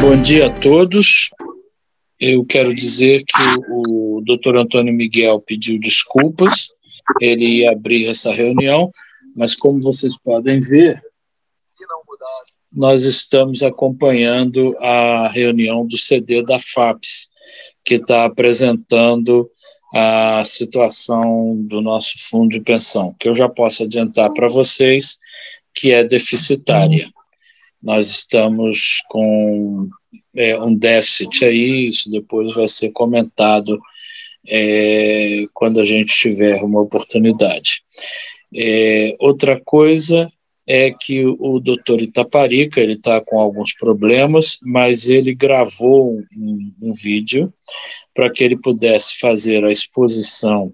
Bom dia a todos. Eu quero dizer que o Dr. Antônio Miguel pediu desculpas, ele ia abrir essa reunião, mas como vocês podem ver, nós estamos acompanhando a reunião do CD da FAPES, que está apresentando a situação do nosso fundo de pensão, que eu já posso adiantar para vocês que é deficitária. Nós estamos com um déficit aí, isso depois vai ser comentado quando a gente tiver uma oportunidade. Outra coisa é que o doutor Itaparica, ele está com alguns problemas, mas ele gravou um vídeo para que ele pudesse fazer a exposição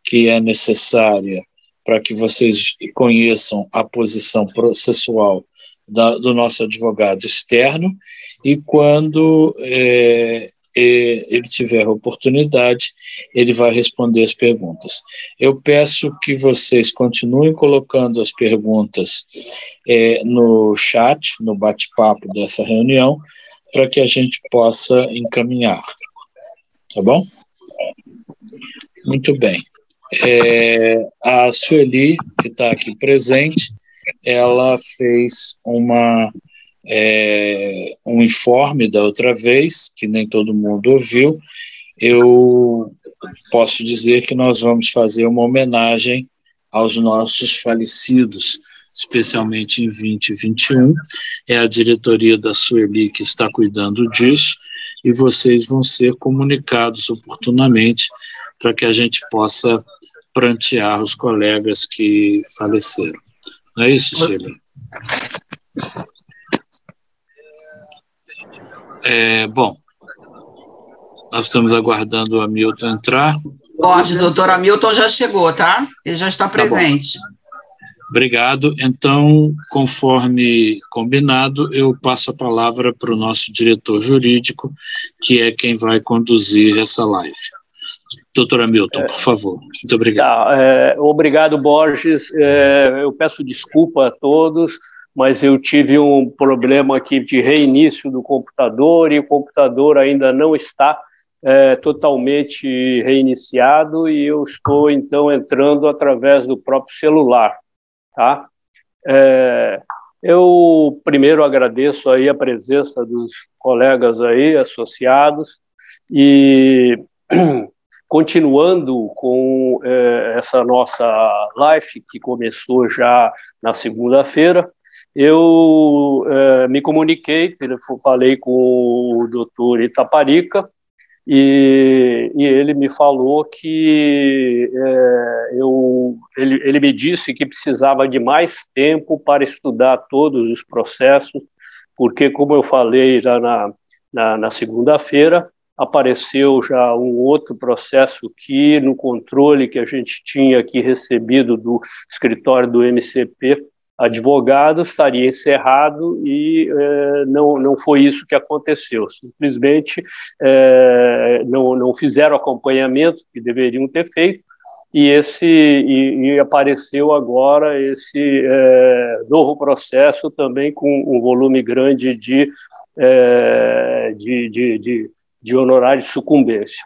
que é necessária para que vocês conheçam a posição processual do nosso advogado externo, e quando ele tiver oportunidade, ele vai responder as perguntas. Eu peço que vocês continuem colocando as perguntas no chat, no bate-papo dessa reunião, para que a gente possa encaminhar. Tá bom? Muito bem. A Sueli, que está aqui presente, ela fez um informe da outra vez, que nem todo mundo ouviu. Eu posso dizer que nós vamos fazer uma homenagem aos nossos falecidos, especialmente em 2021. É a diretoria da Sueli que está cuidando disso, e vocês vão ser comunicados oportunamente para que a gente possa prantear os colegas que faleceram. Não é isso, Sheila? Bom, nós estamos aguardando o Hamilton entrar. Pode, doutor Hamilton já chegou, tá? Ele já está presente. Tá. Obrigado. Então, conforme combinado, eu passo a palavra para o nosso diretor jurídico, que é quem vai conduzir essa live. Doutor Hamilton, por favor. Muito obrigado. Obrigado, Borges. Eu peço desculpa a todos, mas eu tive um problema aqui de reinício do computador, e o computador ainda não está totalmente reiniciado, e eu estou, então, entrando através do próprio celular. Tá? Eu primeiro agradeço aí a presença dos colegas aí, associados, e continuando com essa nossa live, que começou já na segunda-feira, eu me comuniquei, falei com o doutor Itaparica, e ele me falou que ele me disse que precisava de mais tempo para estudar todos os processos, porque, como eu falei já na segunda-feira, apareceu já um outro processo que, no controle que a gente tinha aqui recebido do escritório do MCP Advogado, estaria encerrado, e não foi isso que aconteceu. Simplesmente não fizeram o acompanhamento que deveriam ter feito, e apareceu agora esse novo processo também com um volume grande de honorário de sucumbência.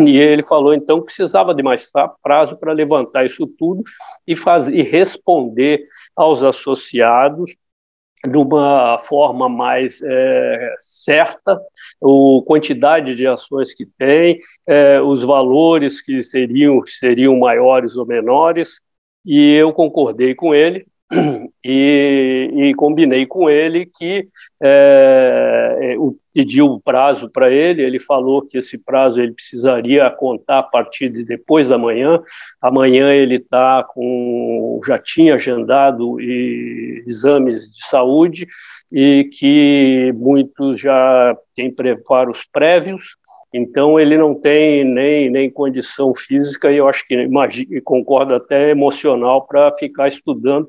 E ele falou, então, que precisava de mais prazo para levantar isso tudo e responder aos associados de uma forma mais certa, a quantidade de ações que tem, os valores que seriam maiores ou menores, e eu concordei com ele, e combinei com ele que pedi o prazo para ele. Ele falou que esse prazo ele precisaria contar a partir de depois da manhã. Amanhã ele já tinha agendado exames de saúde, e que muitos já têm preparos prévios, então ele não tem nem condição física, e eu acho que concordo até emocional, para ficar estudando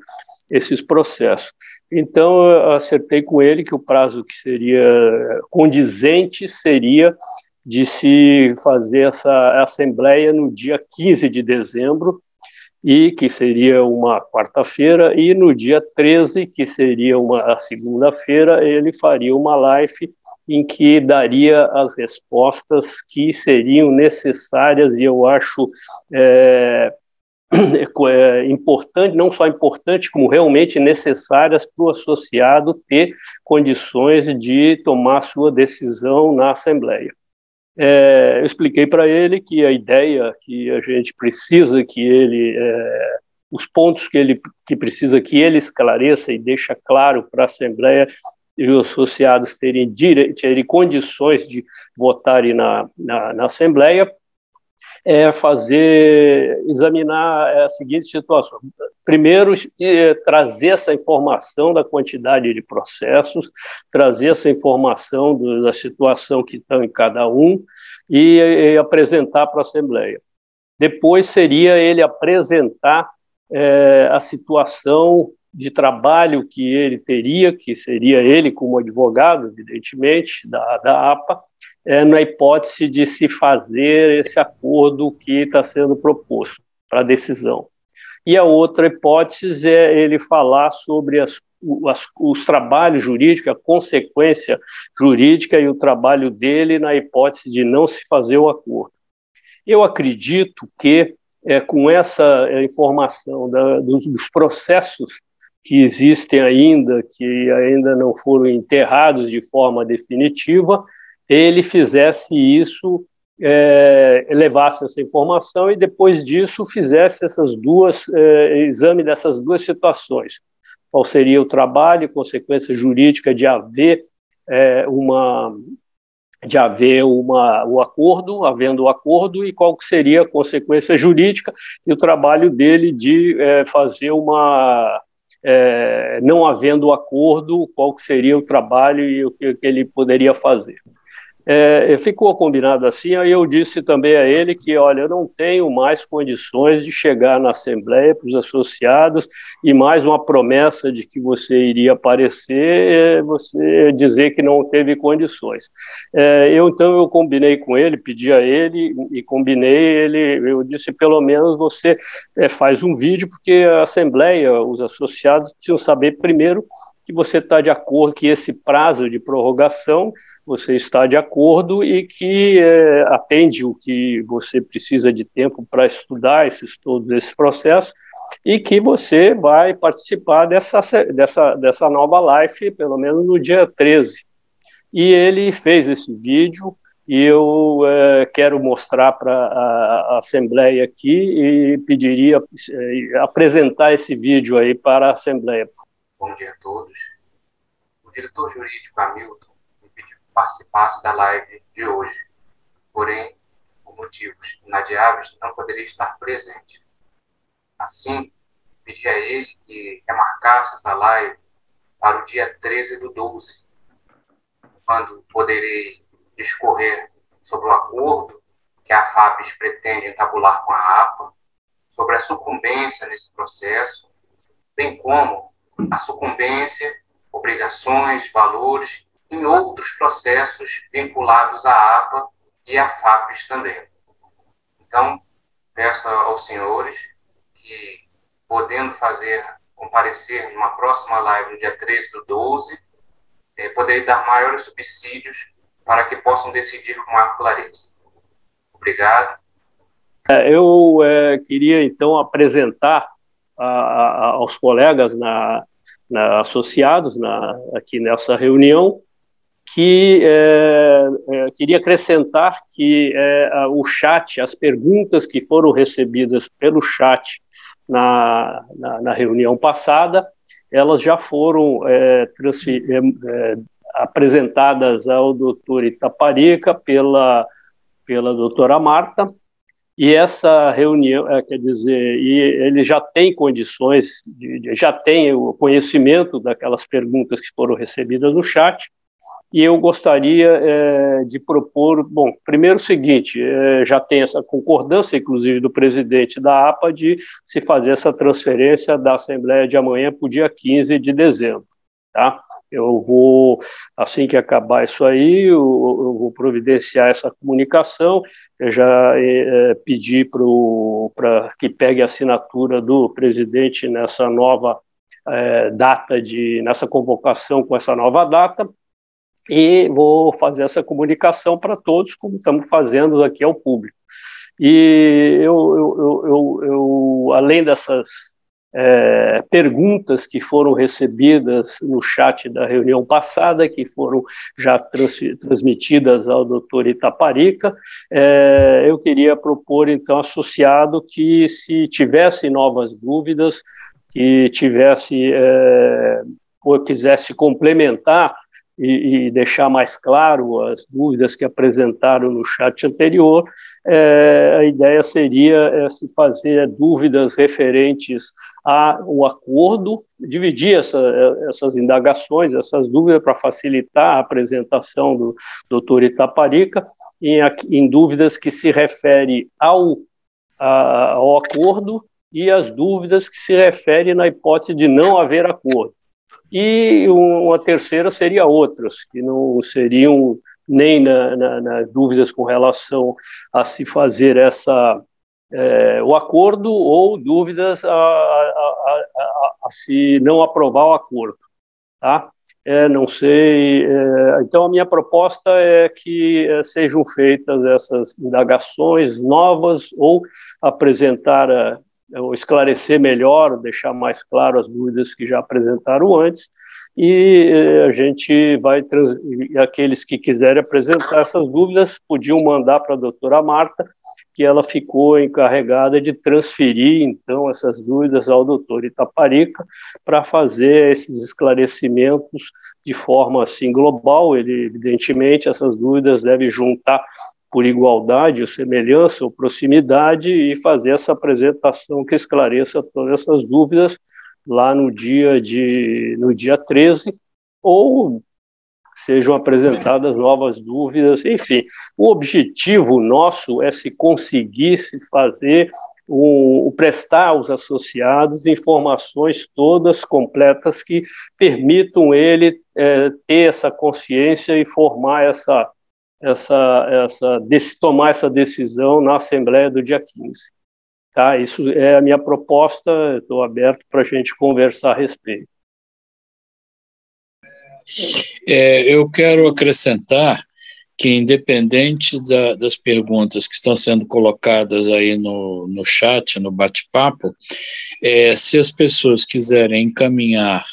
esses processos. Então, eu acertei com ele que o prazo que seria condizente seria de se fazer essa assembleia no dia 15 de dezembro, e que seria uma quarta-feira, e no dia 13, que seria a segunda-feira, ele faria uma live em que daria as respostas que seriam necessárias e eu acho importante, não só importante, como realmente necessárias para o associado ter condições de tomar sua decisão na Assembleia. Eu expliquei para ele que a ideia que a gente precisa que ele, os pontos que precisa que ele esclareça e deixa claro para a Assembleia e os associados terem condições de votarem na Assembleia, examinar a seguinte situação. Primeiro, trazer essa informação da quantidade de processos, trazer essa informação da situação que estão em cada um e apresentar para a Assembleia. Depois seria ele apresentar a situação de trabalho que ele teria, que seria ele como advogado, evidentemente, da APA, na hipótese de se fazer esse acordo que está sendo proposto para a decisão. E a outra hipótese é ele falar sobre os trabalhos jurídicos, a consequência jurídica e o trabalho dele na hipótese de não se fazer o acordo. Eu acredito que, com essa informação dos processos que existem ainda, que ainda não foram enterrados de forma definitiva, ele fizesse isso, levasse essa informação e depois disso fizesse exame dessas duas situações. Qual seria o trabalho, consequência jurídica de haver o acordo, havendo o acordo, e qual seria a consequência jurídica e o trabalho dele de fazer não havendo o acordo, qual seria o trabalho e o que ele poderia fazer. Ficou combinado assim, aí eu disse também a ele que, olha, eu não tenho mais condições de chegar na Assembleia para os associados e mais uma promessa de que você iria aparecer, você dizer que não teve condições. Então eu combinei com ele, pedi a ele e eu disse, pelo menos você faz um vídeo, porque a Assembleia, os associados precisam saber primeiro que você está de acordo, que esse prazo de prorrogação você está de acordo e que atende o que você precisa de tempo para estudar todo esse processo e que você vai participar dessa nova live, pelo menos no dia 13. E ele fez esse vídeo e eu quero mostrar para a Assembleia aqui e pediria apresentar esse vídeo aí para a Assembleia. Bom dia a todos. O diretor jurídico Hamilton participasse da live de hoje, porém, por motivos inadiáveis, não poderia estar presente. Assim, pedi a ele que remarcasse essa live para o dia 13/12, quando poderei discorrer sobre o acordo que a FAPES pretende entabular com a APA, sobre a sucumbência nesse processo, bem como a sucumbência, obrigações, valores em outros processos vinculados à APA e à FAPES também. Então, peço aos senhores que, podendo comparecer numa próxima live no dia 13/12, poderei dar maiores subsídios para que possam decidir com maior clareza. Obrigado. Eu queria, então, apresentar aos colegas associados aqui nessa reunião que queria acrescentar que o chat, as perguntas que foram recebidas pelo chat na reunião passada, elas já foram apresentadas ao doutor Itaparica pela doutora Marta, e essa reunião, quer dizer, ele já tem condições, já tem o conhecimento daquelas perguntas que foram recebidas no chat, e eu gostaria de propor, bom, primeiro o seguinte, já tem essa concordância, inclusive, do presidente da APA, de se fazer essa transferência da Assembleia de amanhã para o dia 15 de dezembro, tá? Eu vou, assim que acabar isso aí, eu vou providenciar essa comunicação, eu já pedi para que pegue a assinatura do presidente nessa nova data, nessa convocação com essa nova data, e vou fazer essa comunicação para todos, como estamos fazendo aqui ao público. E além dessas perguntas que foram recebidas no chat da reunião passada, que foram já transmitidas ao doutor Itaparica, eu queria propor, então, associado, que se tivesse novas dúvidas, que tivesse ou quisesse complementar e deixar mais claro as dúvidas que apresentaram no chat anterior, a ideia seria se fazer dúvidas referentes ao acordo, dividir essas indagações, essas dúvidas, para facilitar a apresentação do doutor Itaparica, em dúvidas que se referem ao acordo e as dúvidas que se referem na hipótese de não haver acordo. E uma terceira seria outras, que não seriam nem nas dúvidas com relação a se fazer o acordo, ou dúvidas a se não aprovar o acordo. Tá? Não sei. Então, a minha proposta é que sejam feitas essas indagações novas, ou apresentar ou esclarecer melhor, deixar mais claro as dúvidas que já apresentaram antes, e a gente vai, aqueles que quiserem apresentar essas dúvidas, podiam mandar para a doutora Marta, que ela ficou encarregada de transferir, então, essas dúvidas ao doutor Itaparica, para fazer esses esclarecimentos de forma, assim, global. Ele, evidentemente, essas dúvidas devem juntar por igualdade, ou semelhança, ou proximidade, e fazer essa apresentação que esclareça todas essas dúvidas lá no dia 13, ou sejam apresentadas novas dúvidas, enfim. O objetivo nosso é se conseguir se fazer, prestar aos associados informações todas completas que permitam ele ter essa consciência e formar tomar essa decisão na Assembleia do dia 15. Tá? Isso é a minha proposta, estou aberto para a gente conversar a respeito. Eu quero acrescentar que, independente das perguntas que estão sendo colocadas aí no chat, no bate-papo, se as pessoas quiserem encaminhar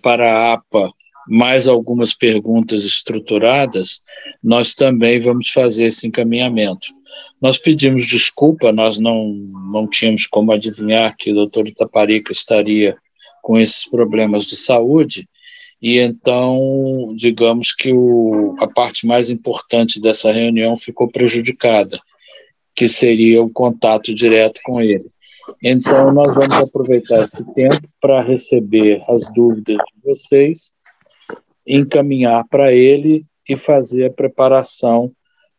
para a APA mais algumas perguntas estruturadas, nós também vamos fazer esse encaminhamento. Nós pedimos desculpa, nós não tínhamos como adivinhar que o doutor Itaparica estaria com esses problemas de saúde, e então, digamos que a parte mais importante dessa reunião ficou prejudicada, que seria o contato direto com ele. Então, nós vamos aproveitar esse tempo para receber as dúvidas de vocês, encaminhar para ele e fazer a preparação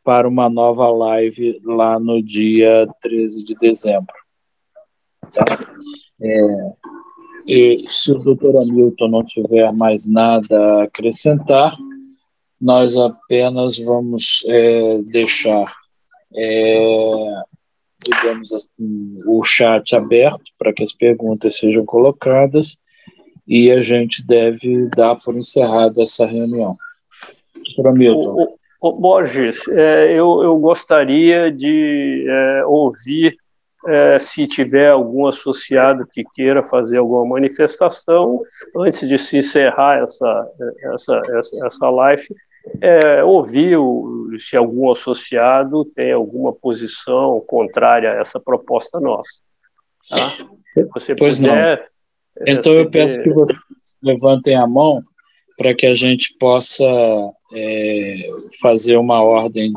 para uma nova live lá no dia 13 de dezembro. Tá? E se o doutor Hamilton não tiver mais nada a acrescentar, nós apenas vamos deixar, digamos assim, o chat aberto para que as perguntas sejam colocadas, e a gente deve dar por encerrada essa reunião. Doutor Hamilton. Borges, eu gostaria de ouvir, se tiver algum associado que queira fazer alguma manifestação, antes de se encerrar essa live, ouvir se algum associado tem alguma posição contrária a essa proposta nossa. Tá? Se você pois puder, não. Então eu peço que vocês levantem a mão para que a gente possa fazer uma ordem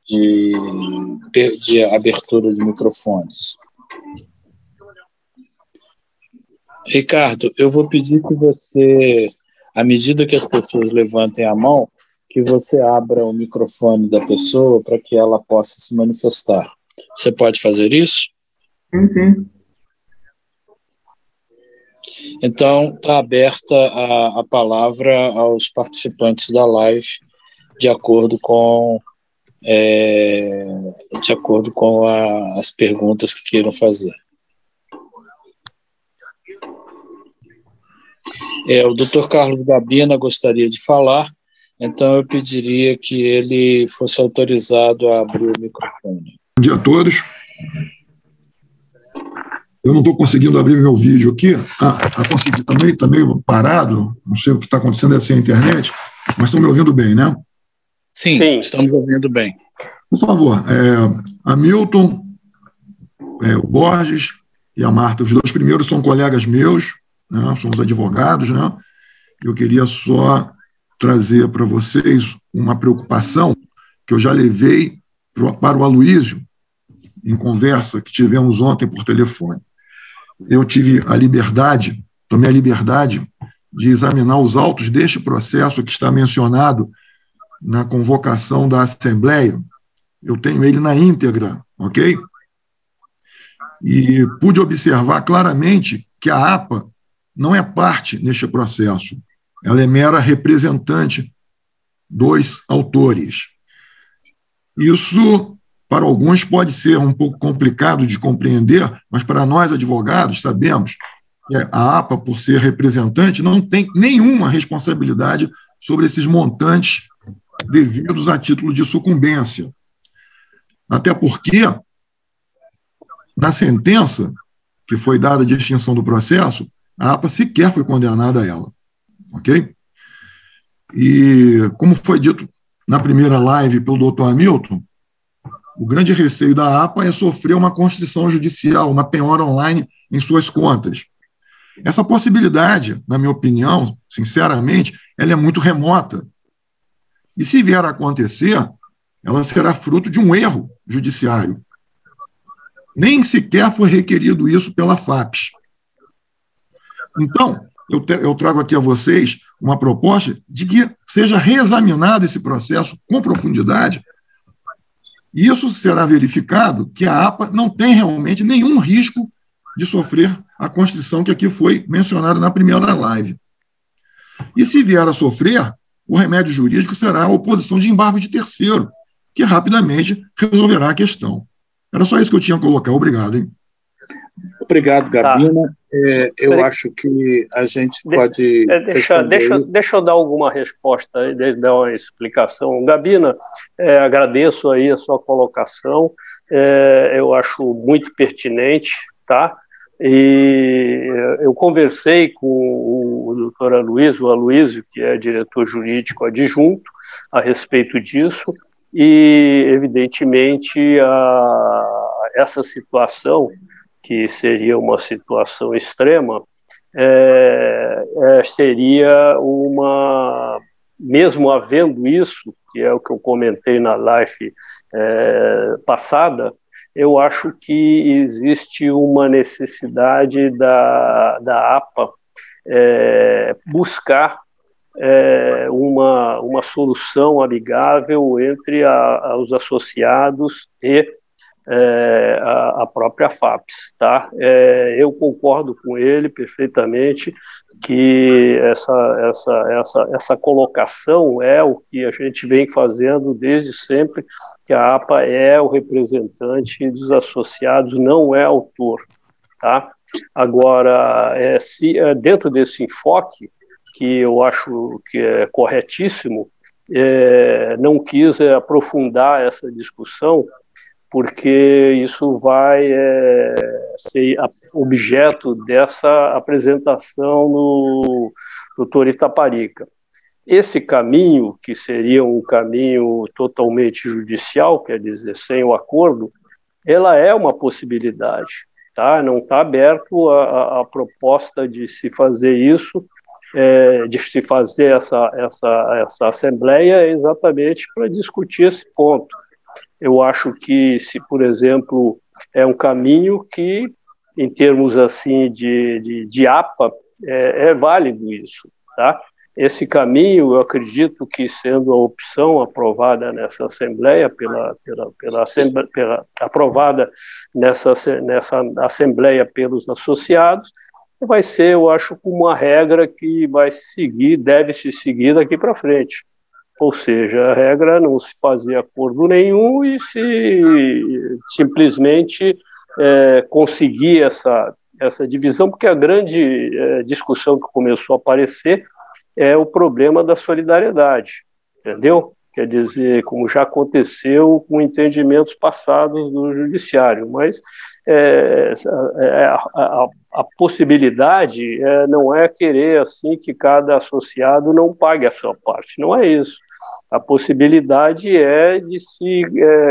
de abertura de microfones. Ricardo, eu vou pedir que você, à medida que as pessoas levantem a mão, que você abra o microfone da pessoa para que ela possa se manifestar. Você pode fazer isso? Sim. Então, está aberta a palavra aos participantes da live, de acordo com as perguntas que queiram fazer. O Dr. Carlos Gabina gostaria de falar, então eu pediria que ele fosse autorizado a abrir o microfone. Bom dia a todos. Eu não estou conseguindo abrir meu vídeo aqui. Consegui, está meio parado, não sei o que está acontecendo, deve ser a internet, mas estão me ouvindo bem, né? Sim, estamos ouvindo bem. Por favor, Hamilton, o Borges e a Marta, os dois primeiros são colegas meus, né? Somos advogados, né? Eu queria só trazer para vocês uma preocupação que eu já levei para o Aloysio, em conversa que tivemos ontem por telefone. Eu tomei a liberdade de examinar os autos deste processo que está mencionado na convocação da Assembleia. Eu tenho ele na íntegra, ok? E pude observar claramente que a APA não é parte neste processo. Ela é mera representante dos autores. Isso, para alguns, pode ser um pouco complicado de compreender, mas para nós, advogados, sabemos que a APA, por ser representante, não tem nenhuma responsabilidade sobre esses montantes devidos a título de sucumbência. Até porque, na sentença que foi dada de extinção do processo, a APA sequer foi condenada a ela. Ok? E, como foi dito na primeira live pelo Dr. Hamilton, o grande receio da APA é sofrer uma constrição judicial, uma penhora online em suas contas. Essa possibilidade, na minha opinião, sinceramente, ela é muito remota. E se vier a acontecer, ela será fruto de um erro judiciário. Nem sequer foi requerido isso pela FAPES. Então, eu trago aqui a vocês uma proposta de que seja reexaminado esse processo com profundidade. E isso será verificado que a APA não tem realmente nenhum risco de sofrer a constrição que aqui foi mencionada na primeira live. E se vier a sofrer, o remédio jurídico será a oposição de embargo de terceiro, que rapidamente resolverá a questão. Era só isso que eu tinha a colocar. Obrigado, hein? Obrigado, Gabina. Eu acho que a gente pode... Deixa eu dar alguma resposta, dar uma explicação. Gabina, agradeço aí a sua colocação, eu acho muito pertinente, tá? E eu conversei com o doutor Aloysio, que é diretor jurídico adjunto, a respeito disso, e, evidentemente, essa situação, que seria uma situação extrema, seria uma... Mesmo havendo isso, que é o que eu comentei na live passada, eu acho que existe uma necessidade da APA buscar uma solução amigável entre os associados e a própria FAPES, tá? Eu concordo com ele perfeitamente que essa colocação é o que a gente vem fazendo desde sempre, que a APA é o representante dos associados, não é autor, tá? Agora, dentro desse enfoque, que eu acho que é corretíssimo, não quis aprofundar essa discussão, porque isso vai ser objeto dessa apresentação no doutor Itaparica. Esse caminho, que seria um caminho totalmente judicial, quer dizer, sem o acordo, ela é uma possibilidade, tá? Não está aberto a proposta de se fazer isso, de se fazer essa assembleia exatamente para discutir esse ponto. Eu acho que, se, por exemplo, é um caminho que, em termos assim de APA, é válido isso, tá? Esse caminho, eu acredito que, sendo a opção aprovada nessa Assembleia, aprovada nessa Assembleia pelos associados, vai ser, eu acho, uma regra que deve se seguir daqui para frente. Ou seja, a regra é não se fazer acordo nenhum e se simplesmente conseguir essa divisão, porque a grande discussão que começou a aparecer é o problema da solidariedade, entendeu? Quer dizer, como já aconteceu com entendimentos passados do judiciário, mas a possibilidade não é querer assim que cada associado não pague a sua parte, não é isso. A possibilidade é de se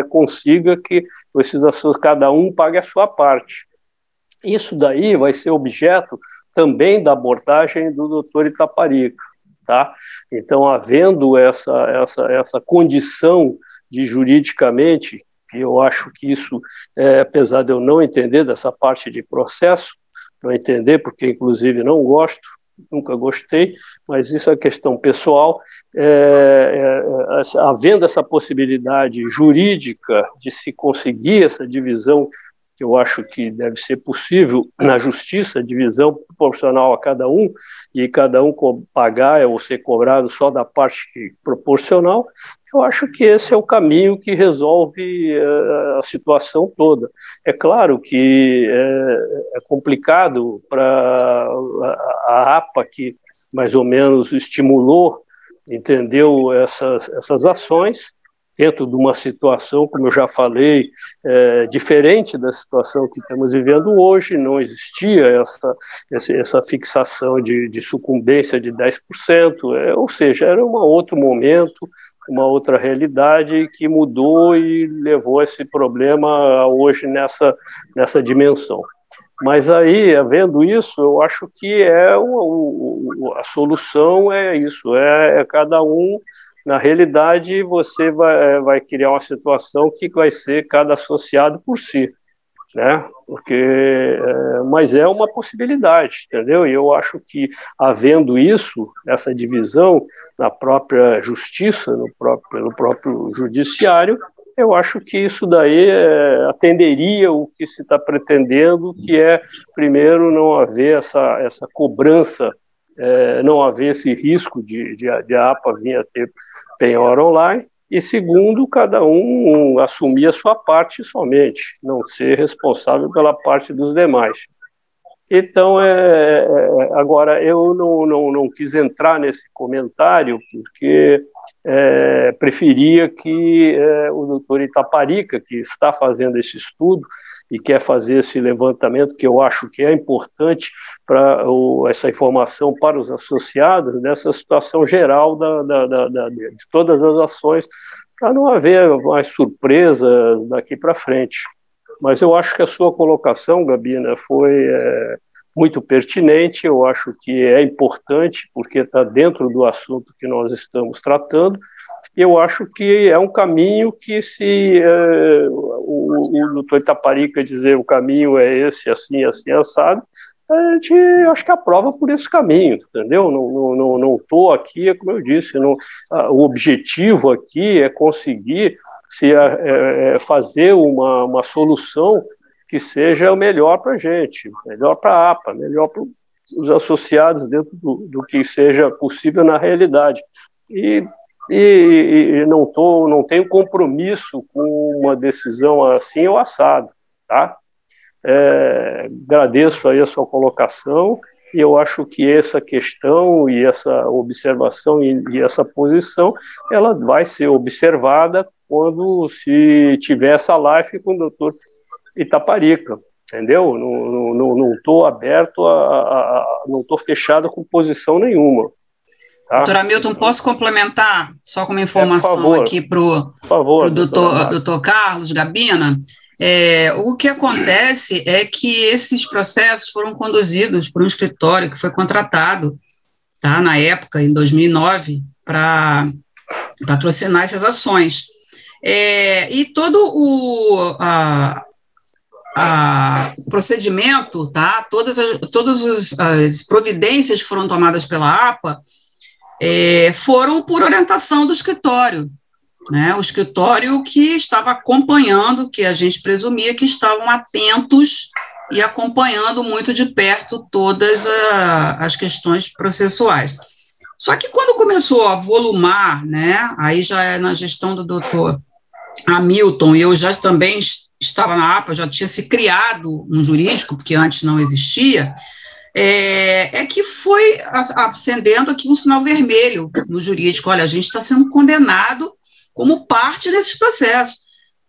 consiga que esses associados, cada um pague a sua parte. Isso daí vai ser objeto também da abordagem do doutor Itaparica. Tá? Então, havendo essa condição de juridicamente, e eu acho que isso, apesar de eu não entender dessa parte de processo, não entender, porque inclusive não gosto, nunca gostei, mas isso é questão pessoal, havendo essa possibilidade jurídica de se conseguir essa divisão, que eu acho que deve ser possível na justiça, divisão proporcional a cada um, e cada um pagar ou ser cobrado só da parte proporcional, eu acho que esse é o caminho que resolve a situação toda. É claro que é complicado para a APA, que mais ou menos estimulou, entendeu, essas ações, dentro de uma situação, como eu já falei, diferente da situação que estamos vivendo hoje, não existia essa fixação de sucumbência de 10%, ou seja, era um outro momento, uma outra realidade que mudou e levou esse problema hoje nessa dimensão. Mas aí, havendo isso, eu acho que a solução é isso, é cada um. Na realidade, você vai criar uma situação que vai ser cada associado por si, né? Mas é uma possibilidade, entendeu? E eu acho que, havendo isso, essa divisão na própria justiça, no próprio judiciário, eu acho que isso daí atenderia o que se está pretendendo, que é, primeiro, não haver essa cobrança, não haver esse risco de a APA vir a ter penhora online, e segundo, cada um assumir a sua parte somente, não ser responsável pela parte dos demais. Então, agora, eu não quis entrar nesse comentário, porque preferia que o doutor Itaparica, que está fazendo esse estudo e quer fazer esse levantamento, que eu acho que é importante para essa informação para os associados, dessa situação geral de todas as ações, para não haver mais surpresa daqui para frente. Mas eu acho que a sua colocação, Gabina, foi muito pertinente, eu acho que é importante, porque está dentro do assunto que nós estamos tratando, e eu acho que é um caminho que, se o doutor Itaparica dizer o caminho é esse, assim, assado, a gente acho que aprova por esse caminho, entendeu? Não estou aqui, como eu disse, o objetivo aqui é conseguir fazer uma solução que seja o melhor para a gente, melhor para a APA, melhor para os associados dentro do que seja possível na realidade. E não tenho compromisso com uma decisão assim ou assado, tá? Agradeço aí a sua colocação, e eu acho que essa questão e essa observação e essa posição, ela vai ser observada quando se tiver essa live com o doutor Itaparica, entendeu? Não estou aberto não estou fechado com posição nenhuma. Tá? Doutor Hamilton, posso complementar só com uma informação aqui para o doutor Carlos Gabina? O que acontece é que esses processos foram conduzidos por um escritório que foi contratado, tá, na época, em 2009, para patrocinar essas ações. E todo o procedimento, tá, todas as providências que foram tomadas pela APA foram por orientação do escritório, né? O escritório que estava acompanhando, que a gente presumia que estavam atentos e acompanhando muito de perto todas as questões processuais. Só que quando começou a volumar, né, aí já é na gestão do doutor Hamilton, e eu já também estava na APA, já tinha se criado um jurídico, porque antes não existia, é que foi acendendo aqui um sinal vermelho no jurídico. Olha, a gente está sendo condenado como parte desses processos.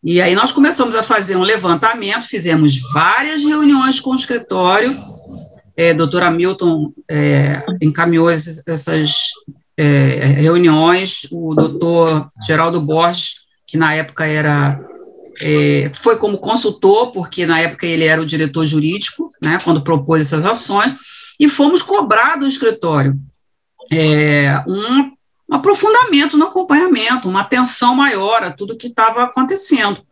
E aí nós começamos a fazer um levantamento, fizemos várias reuniões com o escritório, doutor Hamilton encaminhou essas reuniões, o doutor Geraldo Borges, que na época foi como consultor, porque na época ele era o diretor jurídico, né, quando propôs essas ações, e fomos cobrar do escritório um aprofundamento no acompanhamento, uma atenção maior a tudo que estava acontecendo.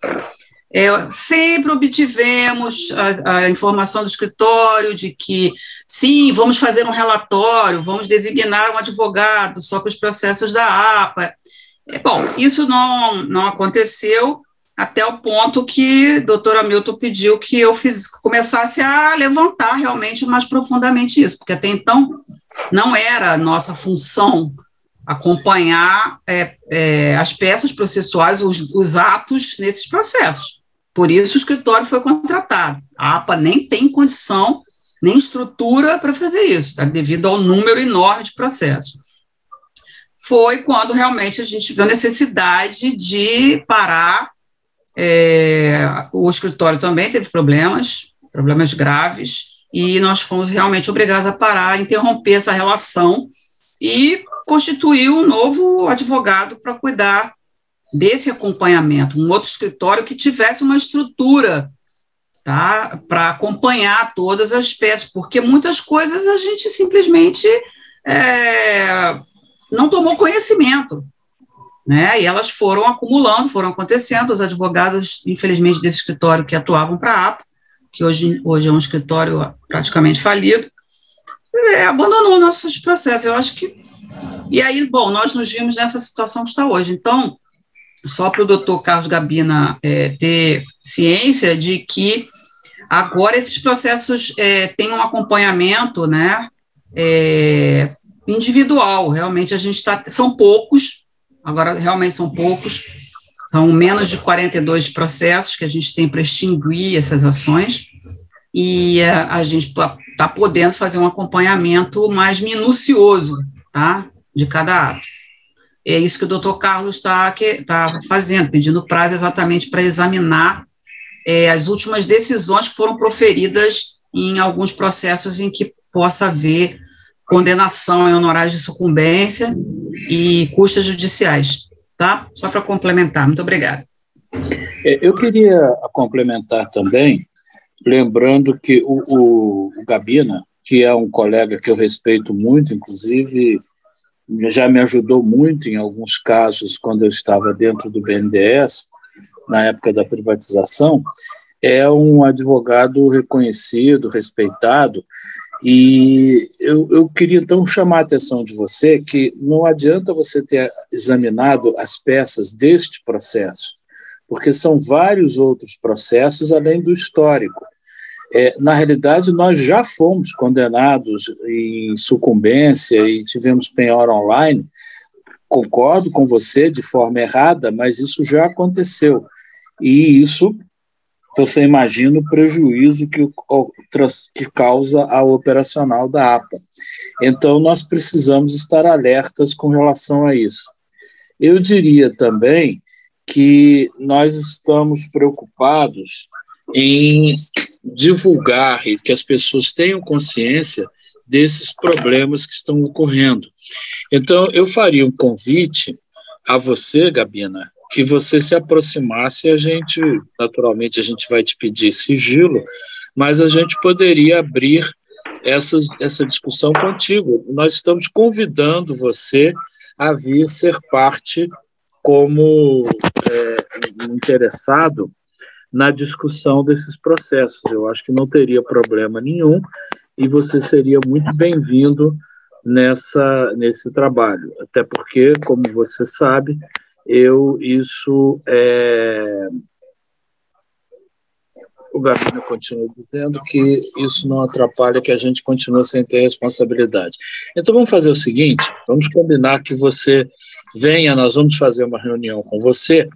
Sempre obtivemos a informação do escritório de que, sim, vamos fazer um relatório, vamos designar um advogado só para os processos da APA. Bom, isso não aconteceu, até o ponto que o doutor Hamilton pediu que eu começasse a levantar realmente mais profundamente isso, porque até então não era nossa função acompanhar as peças processuais, os atos nesses processos. Por isso o escritório foi contratado. A APA nem tem condição, nem estrutura para fazer isso, tá? Devido ao número enorme de processos. Foi quando realmente a gente viu a necessidade de parar. O escritório também teve problemas graves, e nós fomos realmente obrigados a parar, a interromper essa relação e constituir um novo advogado para cuidar desse acompanhamento, um outro escritório que tivesse uma estrutura, tá, para acompanhar todas as peças, porque muitas coisas a gente simplesmente não tomou conhecimento, né, e elas foram acumulando, foram acontecendo. Os advogados, infelizmente, desse escritório que atuavam para a APA, que hoje é um escritório praticamente falido, abandonou nossos processos. Eu acho que... E aí, bom, nós nos vimos nessa situação que está hoje. Então, só para o doutor Carlos Gabina ter ciência de que agora esses processos têm um acompanhamento, né, individual. Realmente a gente está... São poucos, agora realmente são poucos, são menos de 42 processos que a gente tem para extinguir essas ações, e a gente está podendo fazer um acompanhamento mais minucioso, tá, de cada ato. É isso que o doutor Carlos está fazendo, pedindo prazo exatamente para examinar as últimas decisões que foram proferidas em alguns processos em que possa haver condenação em honorários de sucumbência e custas judiciais, tá? Só para complementar. Muito obrigada. Eu queria complementar também, lembrando que o Gabina, que é um colega que eu respeito muito, inclusive já me ajudou muito em alguns casos quando eu estava dentro do BNDES, na época da privatização, é um advogado reconhecido, respeitado, e eu queria então chamar a atenção de você que não adianta você ter examinado as peças deste processo, porque são vários outros processos além do histórico. Na realidade, nós já fomos condenados em sucumbência e tivemos penhora online. Concordo com você de forma errada, mas isso já aconteceu. E isso, você imagina o prejuízo que causa a operacional da APA. Então, nós precisamos estar alertas com relação a isso. Eu diria também que nós estamos preocupados em divulgar e que as pessoas tenham consciência desses problemas que estão ocorrendo. Então, eu faria um convite a você, Gabina, que você se aproximasse, naturalmente, a gente vai te pedir sigilo, mas a gente poderia abrir essa discussão contigo. Nós estamos convidando você a vir ser parte como interessado na discussão desses processos. Eu acho que não teria problema nenhum e você seria muito bem-vindo nesse trabalho, até porque, como você sabe, o Gabina continua dizendo que isso não atrapalha, que a gente continua sem ter responsabilidade. Então vamos fazer o seguinte, vamos combinar que você venha, nós vamos fazer uma reunião com você,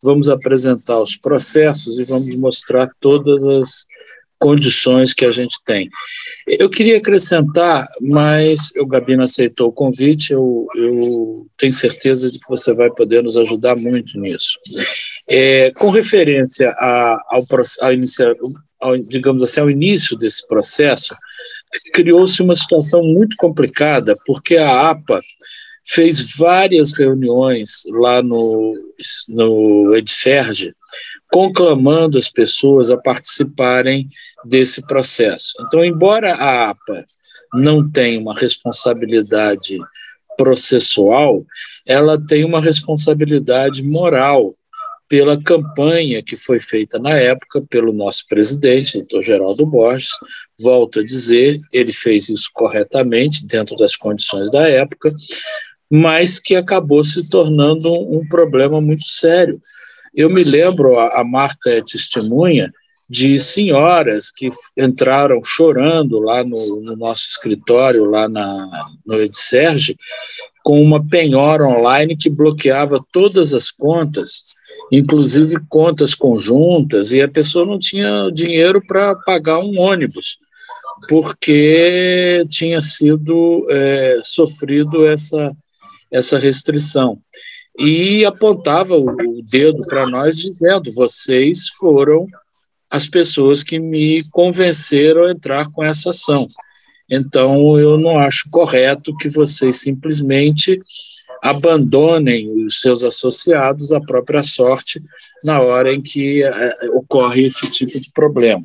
vamos apresentar os processos e vamos mostrar todas as condições que a gente tem. Eu queria acrescentar, mas o Gabino aceitou o convite, eu tenho certeza de que você vai poder nos ajudar muito nisso. Com referência digamos assim, ao início desse processo, criou-se uma situação muito complicada, porque a APA fez várias reuniões lá no EDSERJ, conclamando as pessoas a participarem desse processo. Então, embora a APA não tenha uma responsabilidade processual, ela tem uma responsabilidade moral pela campanha que foi feita na época pelo nosso presidente, doutor Geraldo Borges. Volto a dizer, ele fez isso corretamente, dentro das condições da época, mas que acabou se tornando um problema muito sério. Eu me lembro, a Marta é testemunha, de senhoras que entraram chorando lá no nosso escritório, lá no EDSERJ, com uma penhora online que bloqueava todas as contas, inclusive contas conjuntas, e a pessoa não tinha dinheiro para pagar um ônibus, porque tinha sido sofrido essa restrição. E apontava o dedo para nós, dizendo: vocês foram as pessoas que me convenceram a entrar com essa ação. Então, eu não acho correto que vocês simplesmente abandonem os seus associados à própria sorte na hora em que ocorre esse tipo de problema.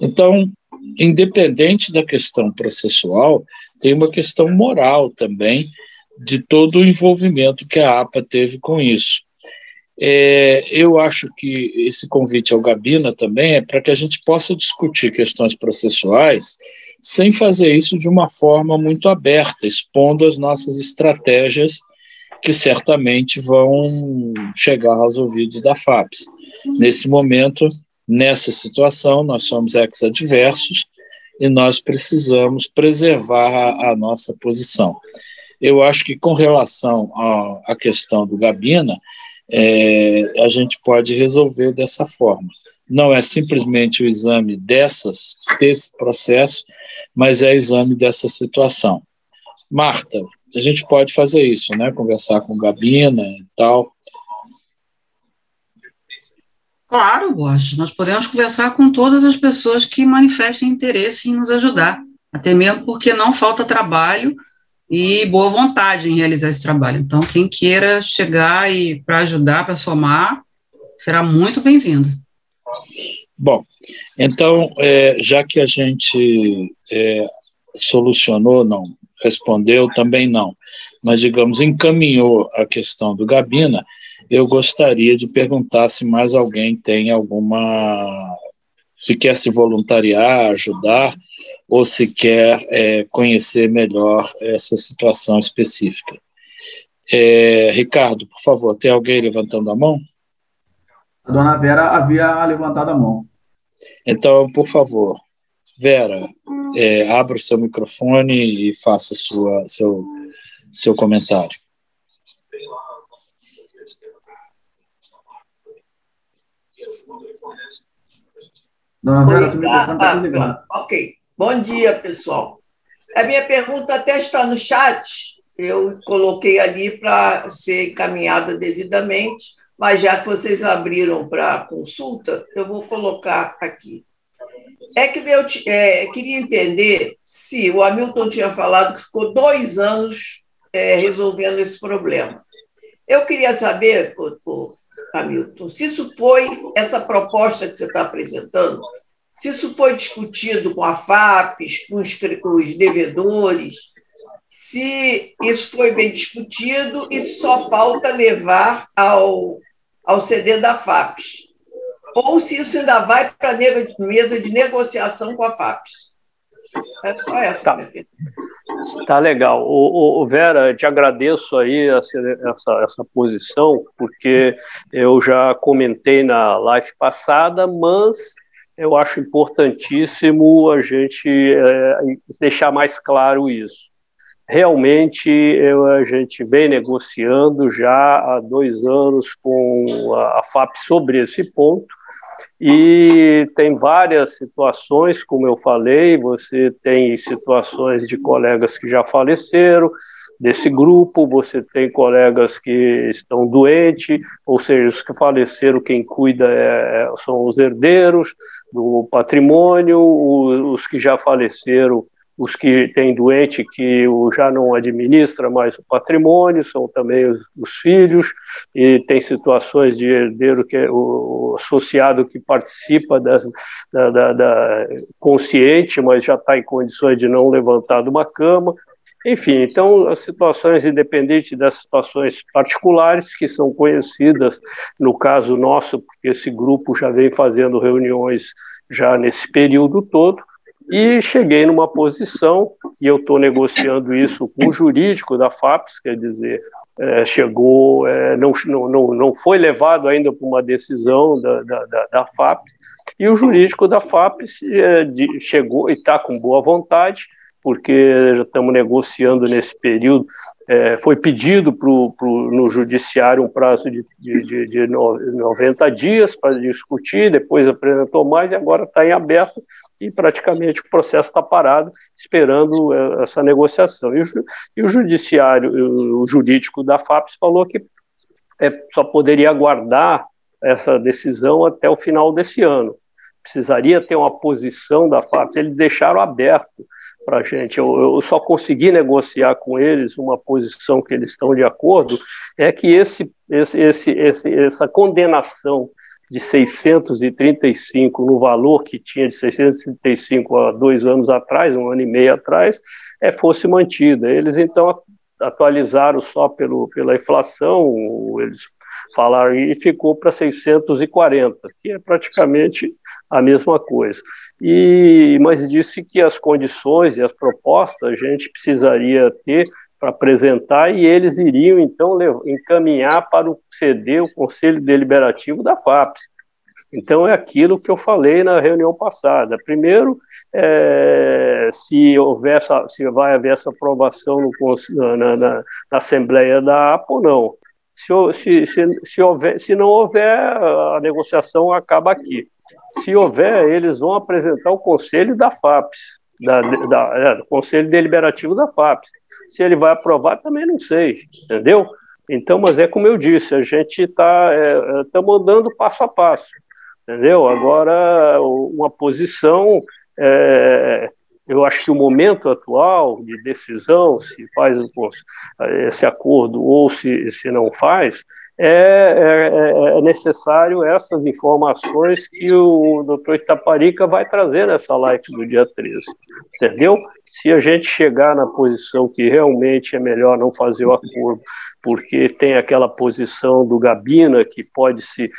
Então, independente da questão processual, tem uma questão moral também de todo o envolvimento que a APA teve com isso. Eu acho que esse convite ao Gabina também é para que a gente possa discutir questões processuais sem fazer isso de uma forma muito aberta, expondo as nossas estratégias que certamente vão chegar aos ouvidos da FAPES. Nesse momento, nessa situação, nós somos ex-adversos e nós precisamos preservar a nossa posição. Eu acho que, com relação à questão do Gabina, a gente pode resolver dessa forma. Não é simplesmente o exame desse processo, mas é exame dessa situação. Marta, a gente pode fazer isso, né? Conversar com Gabina e tal. Claro, Borges, nós podemos conversar com todas as pessoas que manifestem interesse em nos ajudar, até mesmo porque não falta trabalho e boa vontade em realizar esse trabalho. Então, quem queira chegar e para ajudar, para somar, será muito bem-vindo. Bom, então, já que a gente solucionou, não, respondeu, também não, mas, digamos, encaminhou a questão do Gabina, eu gostaria de perguntar se mais alguém tem se quer se voluntariar, ajudar, ou se quer conhecer melhor essa situação específica. Ricardo, por favor, tem alguém levantando a mão? A dona Vera havia levantado a mão. Então, por favor, Vera, abra o seu microfone e faça seu comentário. Dona Vera, seu microfone está desligado. Ok. Bom dia, pessoal. A minha pergunta até está no chat, eu coloquei ali para ser encaminhada devidamente, mas já que vocês abriram para consulta, eu vou colocar aqui. Eu queria entender se o Hamilton tinha falado que ficou 2 anos resolvendo esse problema. Eu queria saber, Hamilton, se isso foi, essa proposta que você está apresentando, se isso foi discutido com a FAPES, com os devedores, se isso foi bem discutido e só falta levar ao CD da FAPES, ou se isso ainda vai para a mesa de negociação com a FAPES. É só essa. Tá legal. Vera, te agradeço aí essa posição, porque eu já comentei na live passada, mas eu acho importantíssimo a gente deixar mais claro isso. realmente a gente vem negociando já há 2 anos com a FAP sobre esse ponto, e tem várias situações, como eu falei, você tem situações de colegas que já faleceram desse grupo, você tem colegas que estão doentes, ou seja, os que faleceram, quem cuida são os herdeiros do patrimônio, os que já faleceram, os que têm doente que já não administra mais o patrimônio, são também os filhos, e tem situações de herdeiro que é o associado que participa da consciente, mas já está em condições de não levantar de uma cama. Enfim, então, as situações, independente das situações particulares, que são conhecidas, no caso nosso, porque esse grupo já vem fazendo reuniões já nesse período todo, e cheguei numa posição, e eu estou negociando isso com o jurídico da FAPES, quer dizer, não foi levado ainda para uma decisão da FAPES, e o jurídico da FAPES chegou e está com boa vontade, porque já estamos negociando nesse período, foi pedido no judiciário um prazo de 90 dias para discutir, depois apresentou mais, e agora está em aberto, e praticamente o processo está parado, esperando essa negociação. E o jurídico da FAPES falou que só poderia aguardar essa decisão até o final desse ano. Precisaria ter uma posição da FAPES, eles deixaram aberto para a gente. Eu só consegui negociar com eles uma posição que eles estão de acordo, é que essa condenação de 635 no valor que tinha de 635 há 2 anos atrás, 1 ano e meio atrás, fosse mantida. Eles, então, atualizaram só pela inflação, eles falaram, e ficou para 640, que é praticamente a mesma coisa. Mas disse que as condições e as propostas a gente precisaria ter para apresentar, e eles iriam, então, encaminhar para o CD, o Conselho Deliberativo da FAPES. Então, é aquilo que eu falei na reunião passada. Primeiro, se vai haver essa aprovação na Assembleia da APA ou não. Se não houver, a negociação acaba aqui. Se houver, eles vão apresentar o Conselho da FAPES, do Conselho Deliberativo da FAPES. Se ele vai aprovar, também não sei, entendeu? Então, mas é como eu disse, a gente está andando passo a passo, entendeu? Agora, uma posição, eu acho que o momento atual de decisão, se faz esse acordo ou se não faz, é necessário essas informações que o doutor Itaparica vai trazer nessa live do dia 13, entendeu? Se a gente chegar na posição que realmente é melhor não fazer o acordo, porque tem aquela posição do Gabina que pode-se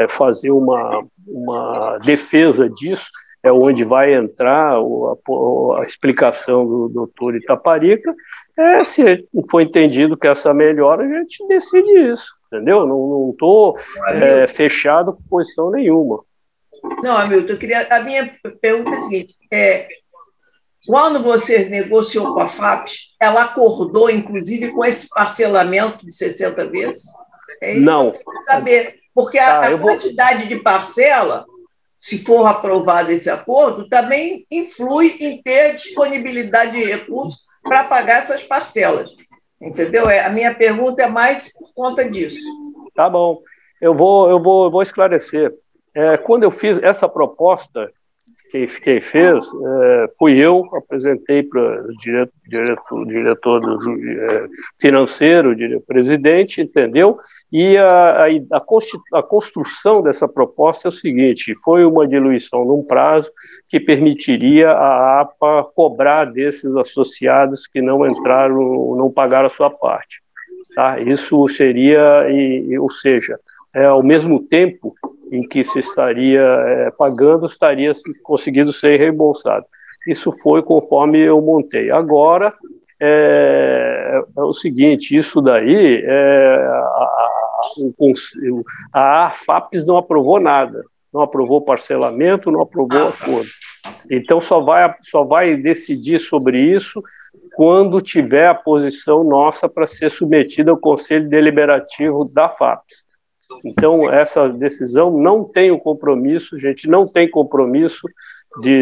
fazer uma defesa disso, é onde vai entrar a explicação do doutor Itaparica. Se for entendido que essa melhora, a gente decide isso, entendeu? Não estou fechado com posição nenhuma. Não, Hamilton, a minha pergunta é a seguinte, quando você negociou com a FAPES, ela acordou, inclusive, com esse parcelamento de 60 vezes? Isso não. Que eu quero saber, porque a quantidade de parcela, se for aprovado esse acordo, também influi em ter disponibilidade de recursos para pagar essas parcelas, entendeu? A minha pergunta é mais por conta disso. Tá bom, eu vou esclarecer. Quando eu fiz essa proposta, quem fez fui eu, apresentei para o diretor financeiro, presidente, entendeu? E a construção dessa proposta é o seguinte: foi uma diluição num prazo que permitiria a APA cobrar desses associados que não entraram, não pagaram a sua parte. Tá? Isso seria, ou seja, ao mesmo tempo em que se estaria pagando, estaria conseguindo ser reembolsado. Isso foi conforme eu montei. Agora, é o seguinte, isso daí, a FAPES não aprovou nada, não aprovou parcelamento, não aprovou acordo. Então, só vai decidir sobre isso quando tiver a posição nossa para ser submetida ao Conselho Deliberativo da FAPES. Então, essa decisão não tem o compromisso, a gente não tem compromisso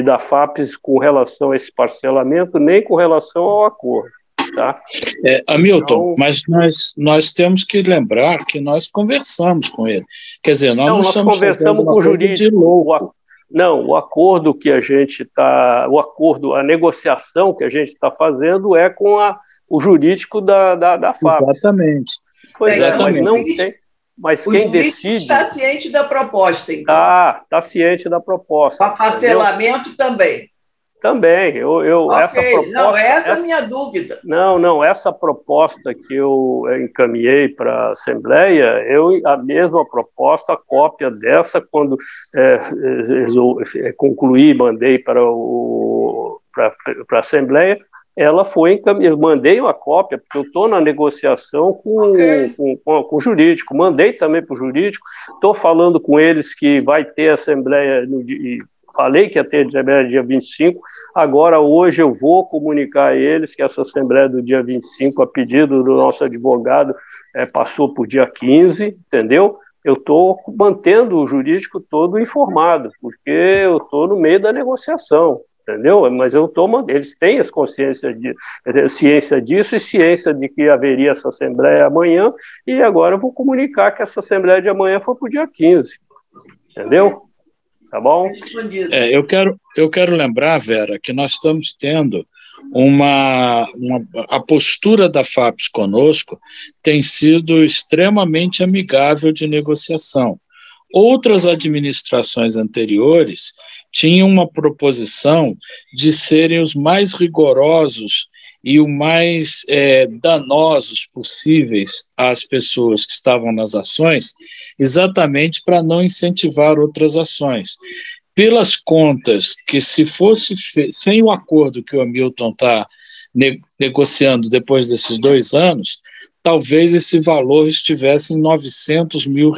da FAPES com relação a esse parcelamento, nem com relação ao acordo. Tá? Hamilton, então, mas nós temos que lembrar que nós conversamos com ele. Quer dizer, nós conversamos com o jurídico. Não, o acordo que a gente está, a negociação que a gente está fazendo é com o jurídico da FAPES. Exatamente. Pois exatamente. Mas não tem. Mas quem decide está ciente da proposta, então. Está ciente da proposta. Para parcelamento também. Também. Okay. Essa proposta, não, essa é a minha dúvida. Não, essa proposta que eu encaminhei para a Assembleia, a mesma proposta, a cópia dessa, quando concluí, mandei para a Assembleia, ela foi encaminhada. Eu mandei uma cópia, porque eu estou na negociação com o jurídico, mandei também para o jurídico, estou falando com eles que vai ter Assembleia no dia. Falei que ia ter Assembleia dia 25, agora hoje eu vou comunicar a eles que essa Assembleia do dia 25, a pedido do nosso advogado, passou para o dia 15, entendeu? Eu estou mantendo o jurídico todo informado, porque eu estou no meio da negociação, entendeu? Mas eles têm ciência disso e ciência de que haveria essa Assembleia amanhã, e agora eu vou comunicar que essa Assembleia de amanhã foi para o dia 15, entendeu? Tá bom? Eu quero lembrar, Vera, que nós estamos tendo a postura da FAPES conosco tem sido extremamente amigável de negociação. Outras administrações anteriores tinham uma proposição de serem os mais rigorosos e o mais danosos possíveis às pessoas que estavam nas ações, exatamente para não incentivar outras ações. Pelas contas que, se fosse sem o acordo que o Hamilton está negociando depois desses 2 anos, talvez esse valor estivesse em R$900 mil,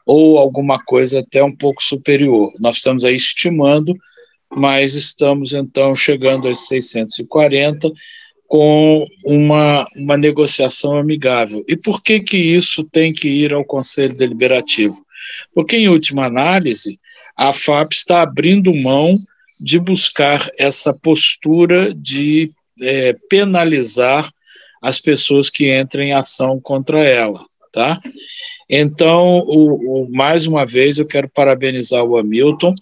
ou alguma coisa até um pouco superior. Nós estamos aí estimando, mas estamos, então, chegando aos 640 com uma negociação amigável. E por que isso tem que ir ao Conselho Deliberativo? Porque, em última análise, a FAPES está abrindo mão de buscar essa postura de penalizar as pessoas que entrem em ação contra ela, tá? Então, mais uma vez, eu quero parabenizar o Hamilton,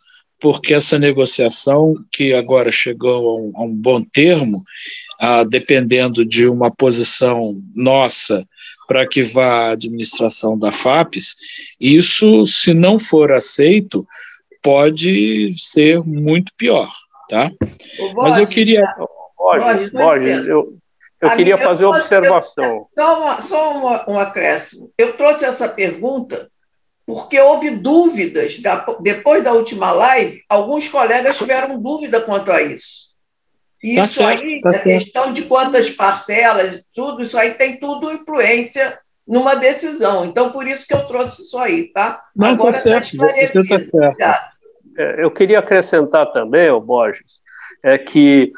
porque essa negociação, que agora chegou a um bom termo, dependendo de uma posição nossa para que vá à administração da FAPES, isso, se não for aceito, pode ser muito pior, tá? Mas eu queria... Borges, eu queria fazer uma observação. Só um acréscimo. Eu trouxe essa pergunta porque houve dúvidas, depois da última live, alguns colegas tiveram dúvida quanto a isso. E isso aí, a questão de quantas parcelas, tudo isso aí tem tudo influência numa decisão. Então, por isso que eu trouxe isso aí, tá? Não, agora está esclarecido. Eu queria acrescentar também, Borges, que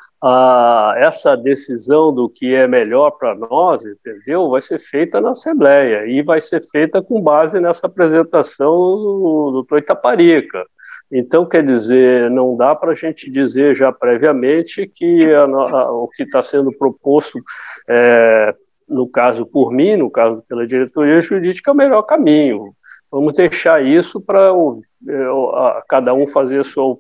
essa decisão do que é melhor para nós, entendeu? Vai ser feita na Assembleia e vai ser feita com base nessa apresentação do Dr. Itaparica. Então, quer dizer, não dá para a gente dizer já previamente que o que está sendo proposto, no caso por mim, no caso pela diretoria jurídica, é o melhor caminho. Vamos deixar isso para cada um fazer a sua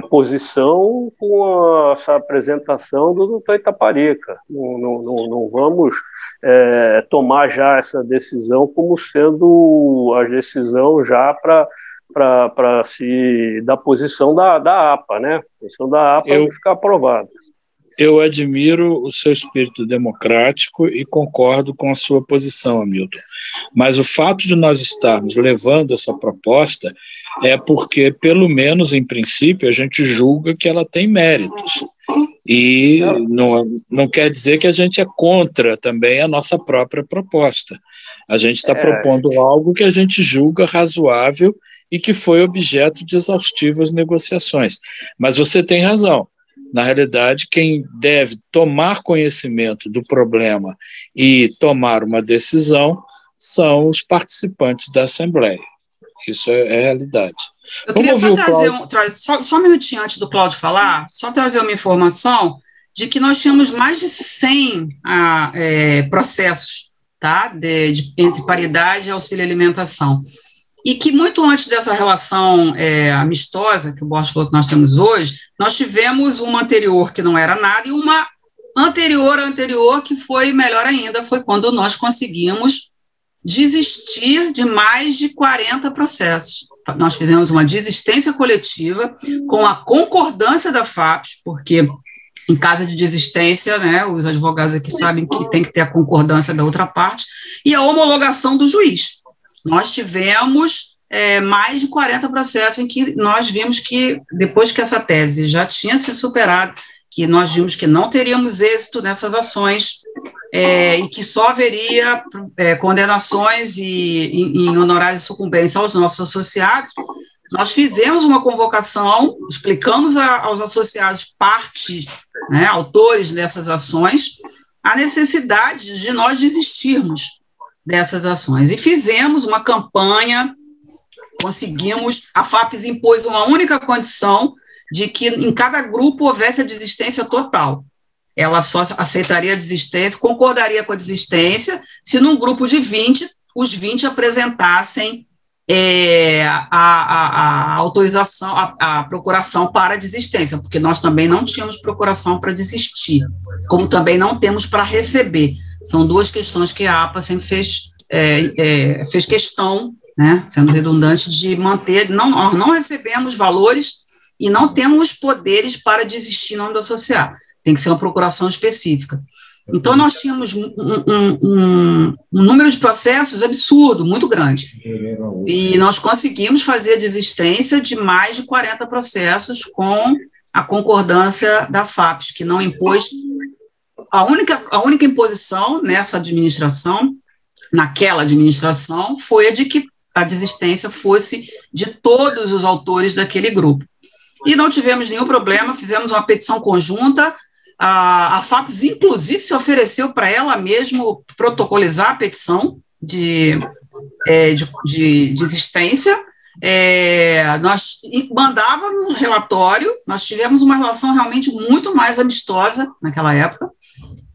posição com essa apresentação do Dr. Itaparica. Não vamos tomar já essa decisão como sendo a decisão já para se da posição da APA, né? A posição da APA vai ficar aprovada. Eu admiro o seu espírito democrático e concordo com a sua posição, Hamilton. Mas o fato de nós estarmos levando essa proposta é porque, pelo menos em princípio, a gente julga que ela tem méritos. E não quer dizer que a gente é contra também a nossa própria proposta. A gente está propondo algo que a gente julga razoável e que foi objeto de exaustivas negociações. Mas você tem razão. Na realidade, quem deve tomar conhecimento do problema e tomar uma decisão são os participantes da Assembleia. Isso é a realidade. Eu queria só trazer só um minutinho antes do Cláudio falar, só trazer uma informação de que nós tínhamos mais de 100 processos, tá, entre paridade e auxílio alimentação. E que muito antes dessa relação amistosa, que o Borges falou que nós temos hoje, nós tivemos uma anterior que não era nada e uma anterior que foi melhor ainda, foi quando nós conseguimos desistir de mais de 40 processos. Nós fizemos uma desistência coletiva com a concordância da FAPES, porque em caso de desistência, né, os advogados aqui sabem que tem que ter a concordância da outra parte, e a homologação do juiz. Nós tivemos mais de 40 processos em que nós vimos que, depois que essa tese já tinha se superado, que nós vimos que não teríamos êxito nessas ações, e que só haveria condenações em honorários de sucumbência aos nossos associados, nós fizemos uma convocação, explicamos aos associados parte, né, autores dessas ações, a necessidade de nós desistirmos dessas ações. E fizemos uma campanha, conseguimos, a FAPES impôs uma única condição de que em cada grupo houvesse a desistência total. Ela só aceitaria a desistência, concordaria com a desistência, se num grupo de 20, os 20 apresentassem a autorização, a procuração para a desistência, porque nós também não tínhamos procuração para desistir, como também não temos para receber. São duas questões que a APA sempre fez questão, né, sendo redundante, de manter. Nós não recebemos valores e não temos poderes para desistir em nome do associado. Tem que ser uma procuração específica. Então, nós tínhamos um número de processos absurdo, muito grande. E nós conseguimos fazer a desistência de mais de 40 processos com a concordância da FAPES, que não impôs. A única imposição nessa administração, naquela administração, foi a de que a desistência fosse de todos os autores daquele grupo. E não tivemos nenhum problema, fizemos uma petição conjunta. A FAPES, inclusive, se ofereceu para ela mesmo protocolizar a petição de desistência. Nós mandávamos um relatório, nós tivemos uma relação realmente muito mais amistosa naquela época,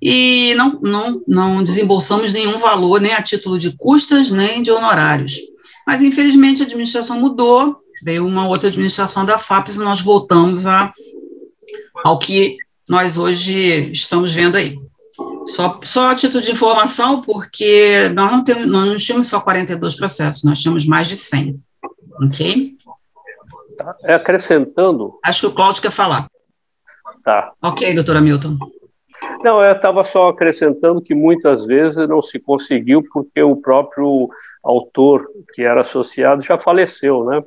e não desembolsamos nenhum valor, nem a título de custas, nem de honorários. Mas, infelizmente, a administração mudou, veio uma outra administração da FAPES e nós voltamos ao que nós hoje estamos vendo aí. Só a título de informação, porque nós não tínhamos só 42 processos, nós tínhamos mais de 100, ok? Acrescentando... Acho que o Cláudio quer falar. Tá. Ok, doutora Milton. Não, eu estava só acrescentando que muitas vezes não se conseguiu porque o próprio autor que era associado já faleceu, né?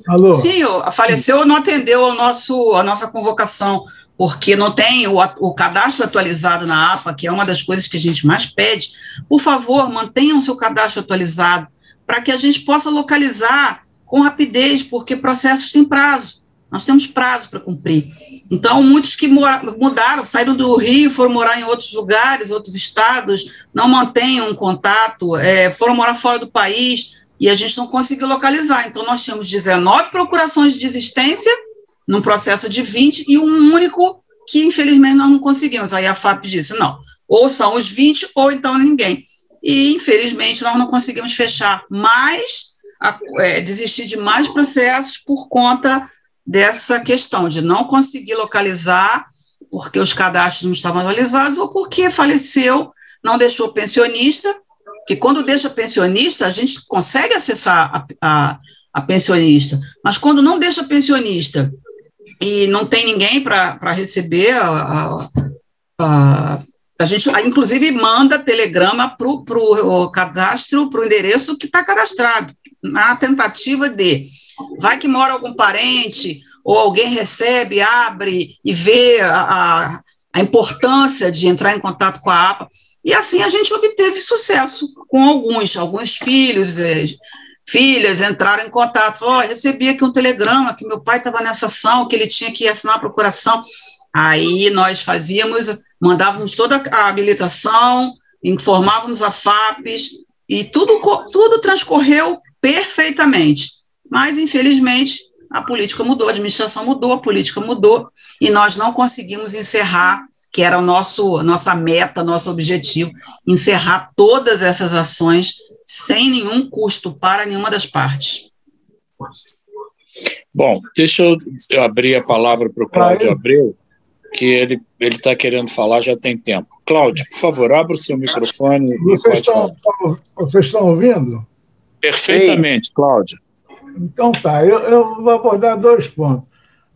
Alô? Sim, faleceu ou não atendeu a nossa convocação, porque não tem o cadastro atualizado na APA, que é uma das coisas que a gente mais pede. Por favor, mantenham o seu cadastro atualizado, para que a gente possa localizar com rapidez, porque processos têm prazo. Nós temos prazo para cumprir. Então, muitos que mudaram, saíram do Rio, foram morar em outros lugares, outros estados, não mantêm um contato, foram morar fora do país, e a gente não conseguiu localizar. Então, nós tínhamos 19 procurações de desistência, num processo de 20, e um único que, infelizmente, nós não conseguimos. Aí a FAPES disse, não, ou são os 20, ou então ninguém. E, infelizmente, nós não conseguimos fechar mais, desistir de mais processos por conta dessa questão de não conseguir localizar, porque os cadastros não estavam atualizados, ou porque faleceu, não deixou pensionista, que quando deixa pensionista, a gente consegue acessar a pensionista, mas quando não deixa pensionista e não tem ninguém para receber, a gente, inclusive, manda telegrama para o cadastro, para o endereço que está cadastrado, na tentativa de, vai que mora algum parente, ou alguém recebe, abre e vê a importância de entrar em contato com a APA, e assim a gente obteve sucesso com alguns filhos, filhas entraram em contato, recebi aqui um telegrama que meu pai estava nessa ação, que ele tinha que assinar a procuração. Aí nós mandávamos toda a habilitação, informávamos a FAPES, e tudo transcorreu perfeitamente. Mas, infelizmente, a política mudou, a administração mudou, a política mudou, e nós não conseguimos encerrar, que era nossa meta, nosso objetivo, encerrar todas essas ações sem nenhum custo para nenhuma das partes. Bom, deixa eu abrir a palavra para o Cláudio Abreu, que ele está querendo falar já tem tempo. Cláudio, por favor, abra o seu microfone e pode falar. Vocês estão ouvindo? Perfeitamente, Cláudio. Então tá, eu vou abordar 2 pontos.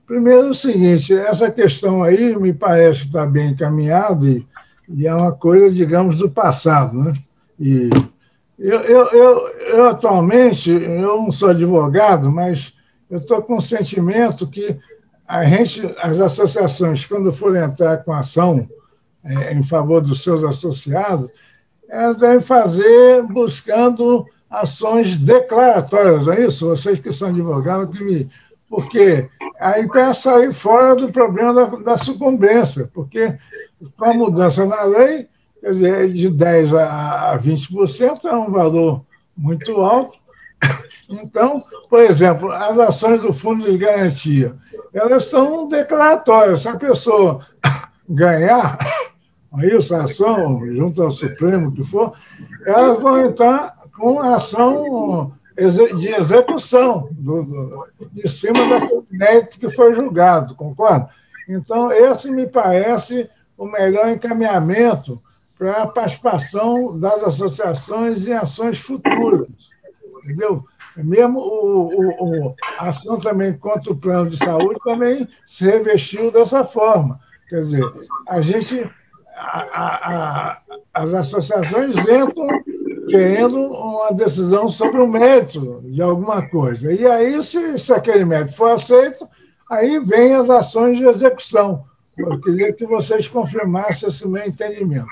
Primeiro, o seguinte, essa questão aí me parece estar bem encaminhada e é uma coisa, digamos, do passado, né? E eu atualmente, eu não sou advogado, mas eu estou com o sentimento que as associações, quando forem entrar com ação em favor dos seus associados, elas devem fazer buscando ações declaratórias, não é isso? Vocês que são advogados, porque aí para sair fora do problema da sucumbência, porque com a mudança na lei, quer dizer, de 10% a 20% é um valor muito alto. Então, por exemplo, as ações do Fundo de Garantia, elas são declaratórias. Se a pessoa ganhar a ação junto ao Supremo, o que for, elas vão entrar com ação de execução de cima daquele mérito que foi julgado, concorda? Então, esse me parece o melhor encaminhamento para a participação das associações em ações futuras, entendeu? Mesmo a ação também contra o plano de saúde também se revestiu dessa forma. Quer dizer, as associações entram querendo uma decisão sobre o mérito de alguma coisa. E aí, se aquele mérito for aceito, aí vem as ações de execução. Eu queria que vocês confirmassem esse meu entendimento.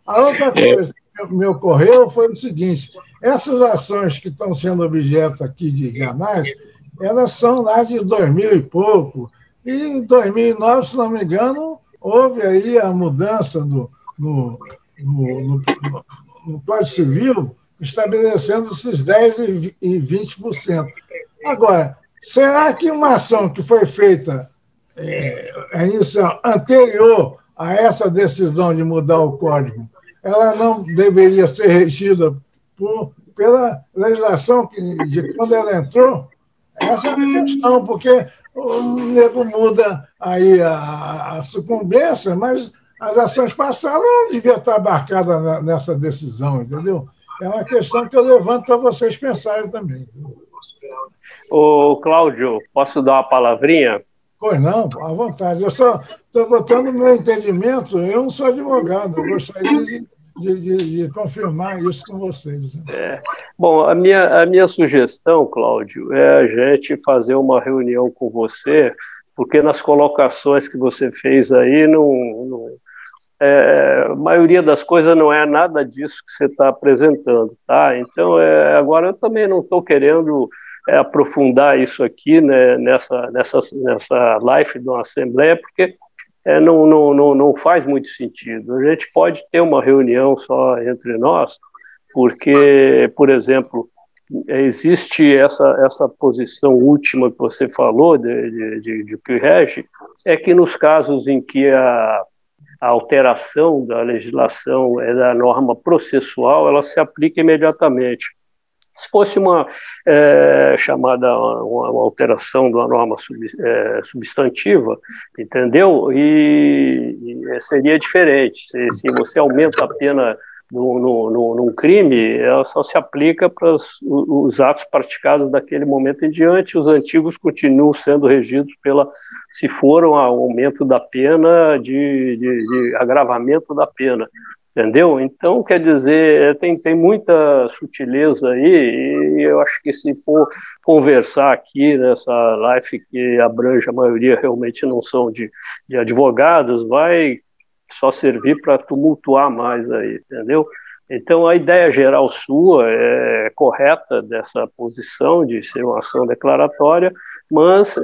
A outra coisa que me ocorreu foi o seguinte: essas ações que estão sendo objeto aqui de análise, elas são lá de 2000 e pouco, e em 2009, se não me engano, houve aí a mudança no Código Civil, estabelecendo esses 10% e 20%. Agora, será que uma ação que foi feita anterior a essa decisão de mudar o Código, ela não deveria ser regida pela legislação de quando ela entrou? Essa é a questão, porque o nego muda aí a sucumbência, mas as ações passadas não deviam estar abarcadas nessa decisão, entendeu? É uma questão que eu levanto para vocês pensarem também. Ô, Cláudio, posso dar uma palavrinha? Pois não, à vontade. Eu só estou botando o meu entendimento, eu não sou advogado, eu gostaria de confirmar isso com vocês. Bom, a minha sugestão, Cláudio, é a gente fazer uma reunião com você, porque nas colocações que você fez aí, a maioria das coisas não é nada disso que você está apresentando, tá? Então, agora eu também não estou querendo aprofundar isso aqui, né, nessa live de uma Assembleia, porque não faz muito sentido. A gente pode ter uma reunião só entre nós, porque, por exemplo, existe essa posição última que você falou, de que rege, é que nos casos em que a alteração da legislação é da norma processual, ela se aplica imediatamente. Se fosse uma alteração de uma norma substantiva, substantiva, entendeu? E seria diferente. Se você aumenta a pena num crime, ela só se aplica para os atos praticados daquele momento em diante. Os antigos continuam sendo regidos se for um aumento da pena, de agravamento da pena. Entendeu? Então, quer dizer, tem muita sutileza aí, e eu acho que se for conversar aqui nessa live que abrange a maioria realmente não são de advogados, vai só servir para tumultuar mais aí, entendeu? Então, a ideia geral sua é correta dessa posição de ser uma ação declaratória, mas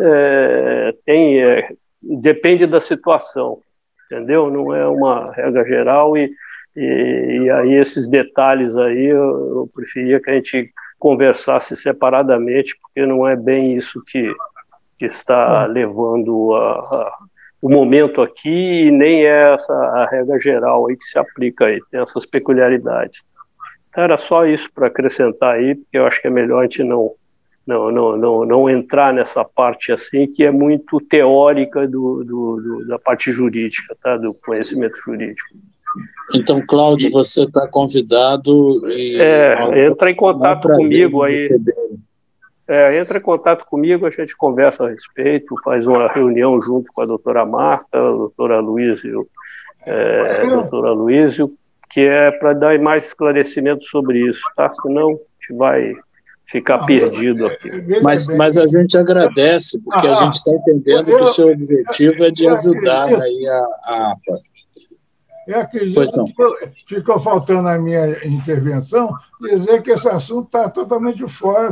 depende da situação, entendeu? Não é uma regra geral e aí esses detalhes aí eu preferia que a gente conversasse separadamente, porque não é bem isso que está levando o momento aqui, e nem é essa a regra geral aí que se aplica aí, tem essas peculiaridades. Então, era só isso para acrescentar aí, porque eu acho que é melhor a gente não entrar nessa parte assim, que é muito teórica da parte jurídica, tá? Do conhecimento jurídico. Então, Cláudio, você está convidado. Entra em contato comigo aí. Entra em contato comigo, a gente conversa a respeito, faz uma reunião junto com a doutora Marta, a doutora Luísio, que é para dar mais esclarecimento sobre isso, tá? Senão a gente vai ficar perdido aqui. Mas a gente agradece, porque a gente está entendendo que o seu objetivo é de ajudar aí a APA. Eu acredito que ficou faltando na minha intervenção dizer que esse assunto está totalmente fora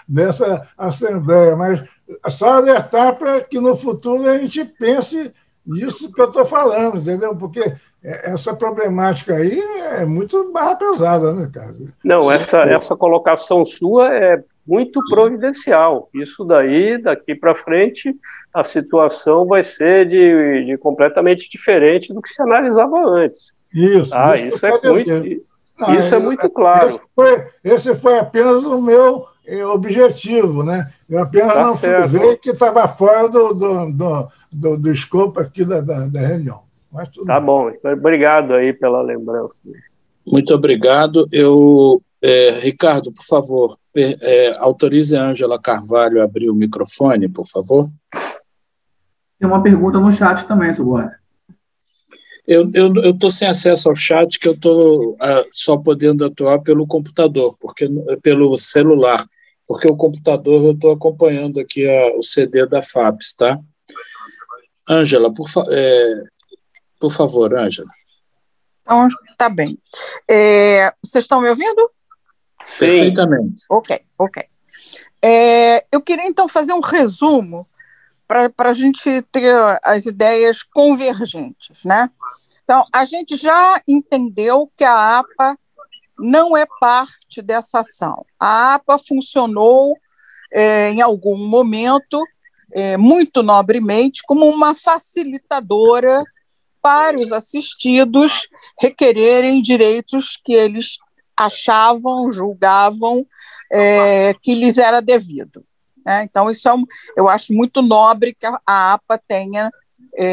dessa Assembleia, mas só alertar para que no futuro a gente pense nisso que eu estou falando, entendeu? Porque essa problemática aí é muito barra pesada, né, cara? Não, essa colocação sua é muito providencial. Isso daí, daqui para frente, a situação vai ser de completamente diferente do que se analisava antes. Isso é muito claro. Esse foi apenas o meu objetivo, né? Eu apenas não ver que estava fora do escopo aqui da reunião. Mas tudo bem. Bom. Obrigado aí pela lembrança. Muito obrigado. Ricardo, por favor, autorize a Ângela Carvalho a abrir o microfone, por favor. Tem uma pergunta no chat também, seu guarda. Eu estou sem acesso ao chat, que eu estou só podendo atuar pelo computador, pelo celular, porque o computador eu estou acompanhando aqui o CD da FAPES, tá? Ângela, por favor, Ângela. Então, tá bem. Vocês estão me ouvindo? Sim. Perfeitamente. Ok. Eu queria, então, fazer um resumo para a gente ter as ideias convergentes, né? Então, a gente já entendeu que a APA não é parte dessa ação. A APA funcionou, em algum momento, muito nobremente, como uma facilitadora para os assistidos requererem direitos que eles achavam, julgavam que lhes era devido. Então, isso eu acho muito nobre que a APA tenha,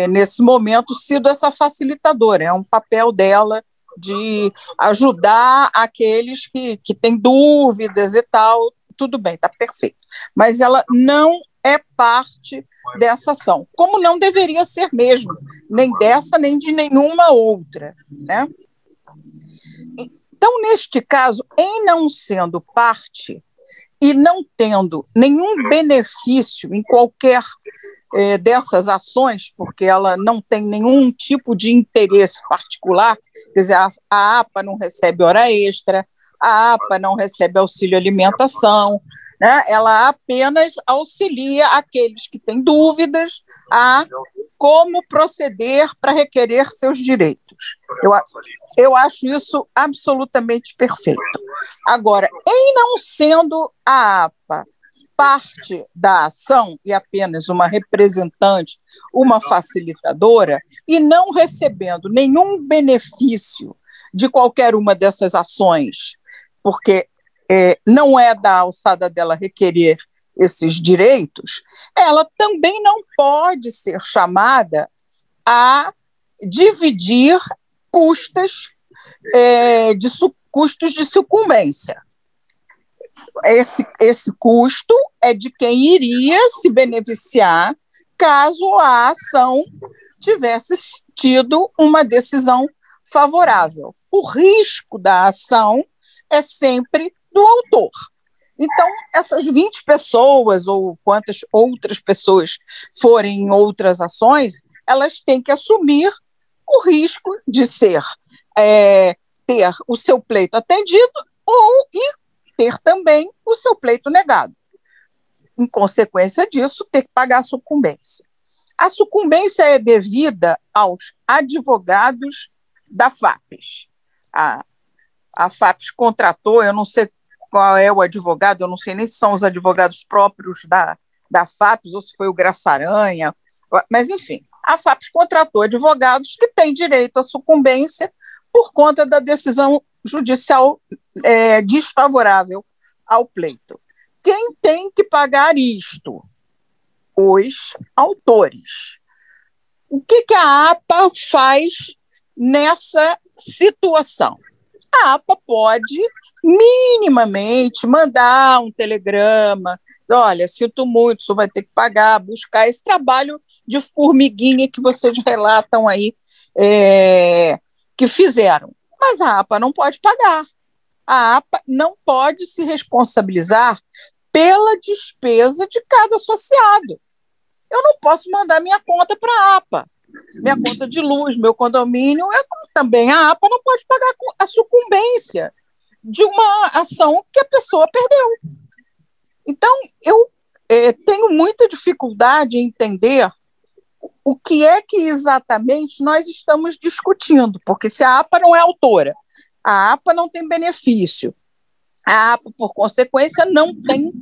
nesse momento, sido essa facilitadora. É um papel dela de ajudar aqueles que têm dúvidas e tal. Tudo bem, está perfeito. Mas ela não é parte dessa ação, como não deveria ser mesmo, nem dessa, nem de nenhuma outra, né? Então, neste caso, em não sendo parte e não tendo nenhum benefício em qualquer dessas ações, porque ela não tem nenhum tipo de interesse particular, quer dizer, a APA não recebe hora extra, a APA não recebe auxílio alimentação, né? Ela apenas auxilia aqueles que têm dúvidas a como proceder para requerer seus direitos. Eu acho isso absolutamente perfeito. Agora, em não sendo a APA parte da ação e apenas uma representante, uma facilitadora, e não recebendo nenhum benefício de qualquer uma dessas ações, porque não é da alçada dela requerer esses direitos, ela também não pode ser chamada a dividir custos de sucumbência. Esse custo é de quem iria se beneficiar caso a ação tivesse tido uma decisão favorável. O risco da ação é sempre do autor. Então, essas 20 pessoas, ou quantas outras pessoas forem em outras ações, elas têm que assumir o risco de ter o seu pleito atendido e ter também o seu pleito negado. Em consequência disso, ter que pagar a sucumbência. A sucumbência é devida aos advogados da FAPES. A FAPES contratou, eu não sei qual é o advogado, eu não sei nem se são os advogados próprios da FAPES ou se foi o Graça Aranha, mas, enfim, a FAPES contratou advogados que têm direito à sucumbência por conta da decisão judicial desfavorável ao pleito. Quem tem que pagar isto? Os autores. O que a APA faz nessa situação? A APA pode minimamente mandar um telegrama, olha, sinto muito, você vai ter que pagar, buscar esse trabalho de formiguinha que vocês relatam aí que fizeram. Mas a APA não pode pagar. A APA não pode se responsabilizar pela despesa de cada associado. Eu não posso mandar minha conta para a APA, minha conta de luz, meu condomínio, também a APA não pode pagar a sucumbência de uma ação que a pessoa perdeu. Então, eu tenho muita dificuldade em entender o que é que exatamente nós estamos discutindo, porque se a APA não é autora, a APA não tem benefício, a APA, por consequência, não tem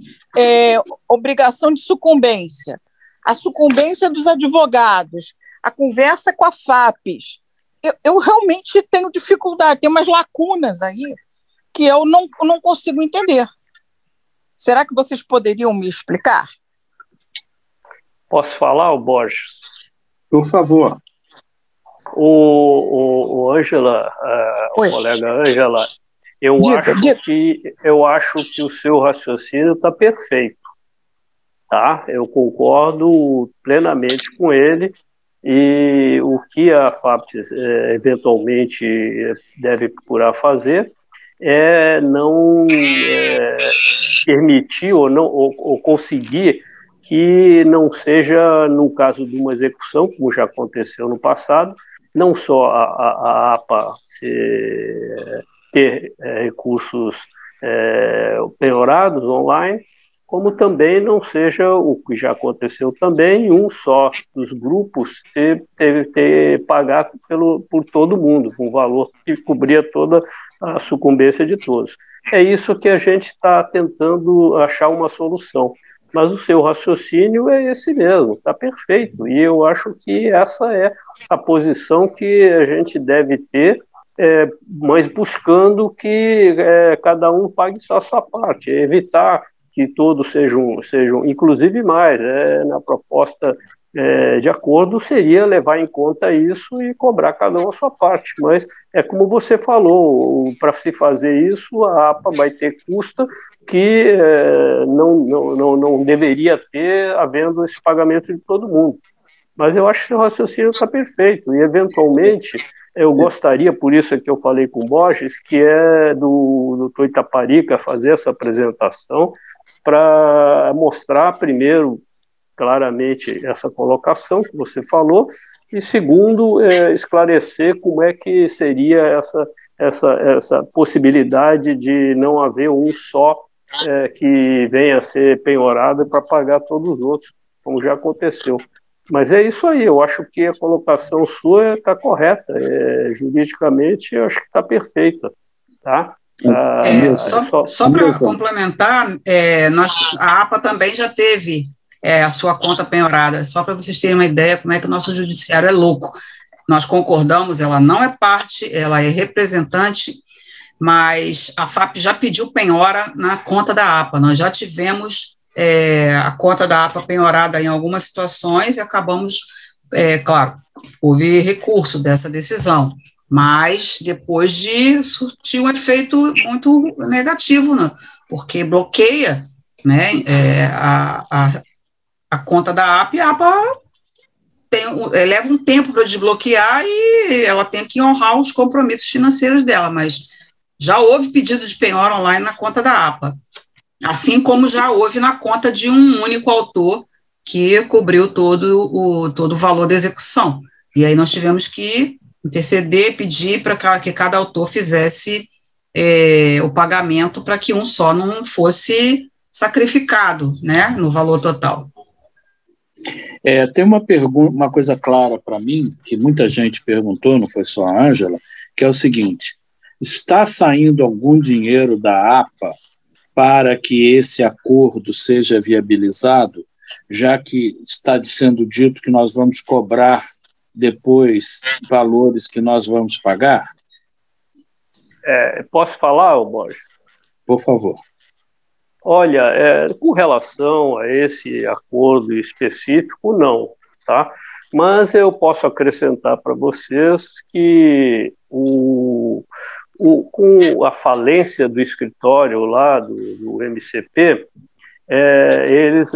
obrigação de sucumbência. A sucumbência dos advogados, a conversa com a FAPES, eu realmente tenho dificuldade, tem umas lacunas aí que eu não consigo entender. Será que vocês poderiam me explicar? Posso falar, Borges? Por favor. O Ângela, o colega Ângela, eu acho que o seu raciocínio está perfeito. Tá? Eu concordo plenamente com ele, e o que a FAPES eventualmente deve procurar fazer é não permitir ou conseguir que não seja, no caso de uma execução, como já aconteceu no passado, não só a APA ter recursos penhorados online, como também não seja o que já aconteceu também, um só dos grupos ter pagar por todo mundo, um valor que cobria toda a sucumbência de todos. É isso que a gente está tentando achar uma solução. Mas o seu raciocínio é esse mesmo, está perfeito. E eu acho que essa é a posição que a gente deve ter, mas buscando que cada um pague só a sua parte, evitar que todos sejam inclusive mais, na proposta de acordo seria levar em conta isso e cobrar cada um a sua parte, mas é como você falou, para se fazer isso, a APA vai ter custo que não deveria ter, havendo esse pagamento de todo mundo. Mas eu acho que o seu raciocínio está perfeito, e eventualmente eu gostaria, por isso é que eu falei com o Borges, que é do Dr. Itaparica fazer essa apresentação, para mostrar, primeiro, claramente essa colocação que você falou, e segundo, esclarecer como é que seria essa possibilidade de não haver um só que venha a ser penhorado para pagar todos os outros, como já aconteceu. Mas é isso aí, eu acho que a colocação sua está correta, juridicamente eu acho que está perfeita, tá? Só para complementar, a APA também já teve a sua conta penhorada, só para vocês terem uma ideia como é que o nosso judiciário é louco. Nós concordamos, ela não é parte, ela é representante, mas a FAPES já pediu penhora na conta da APA, nós já tivemos a conta da APA penhorada em algumas situações e acabamos, claro, houve recurso dessa decisão, mas depois de surtir um efeito muito negativo, né? Porque bloqueia, né, a conta da APA, e a APA leva um tempo para desbloquear e ela tem que honrar os compromissos financeiros dela, mas já houve pedido de penhora online na conta da APA, assim como já houve na conta de um único autor que cobriu todo o valor da execução. E aí nós tivemos que interceder, pedir para que cada autor fizesse o pagamento para que um só não fosse sacrificado, né, no valor total. Tem uma coisa clara para mim, que muita gente perguntou, não foi só a Ângela, que é o seguinte: está saindo algum dinheiro da APA para que esse acordo seja viabilizado, já que está sendo dito que nós vamos cobrar depois valores que nós vamos pagar? Posso falar, Borges? Por favor. Olha, com relação a esse acordo específico, não, tá? Mas eu posso acrescentar para vocês que com a falência do escritório lá do MCP, eles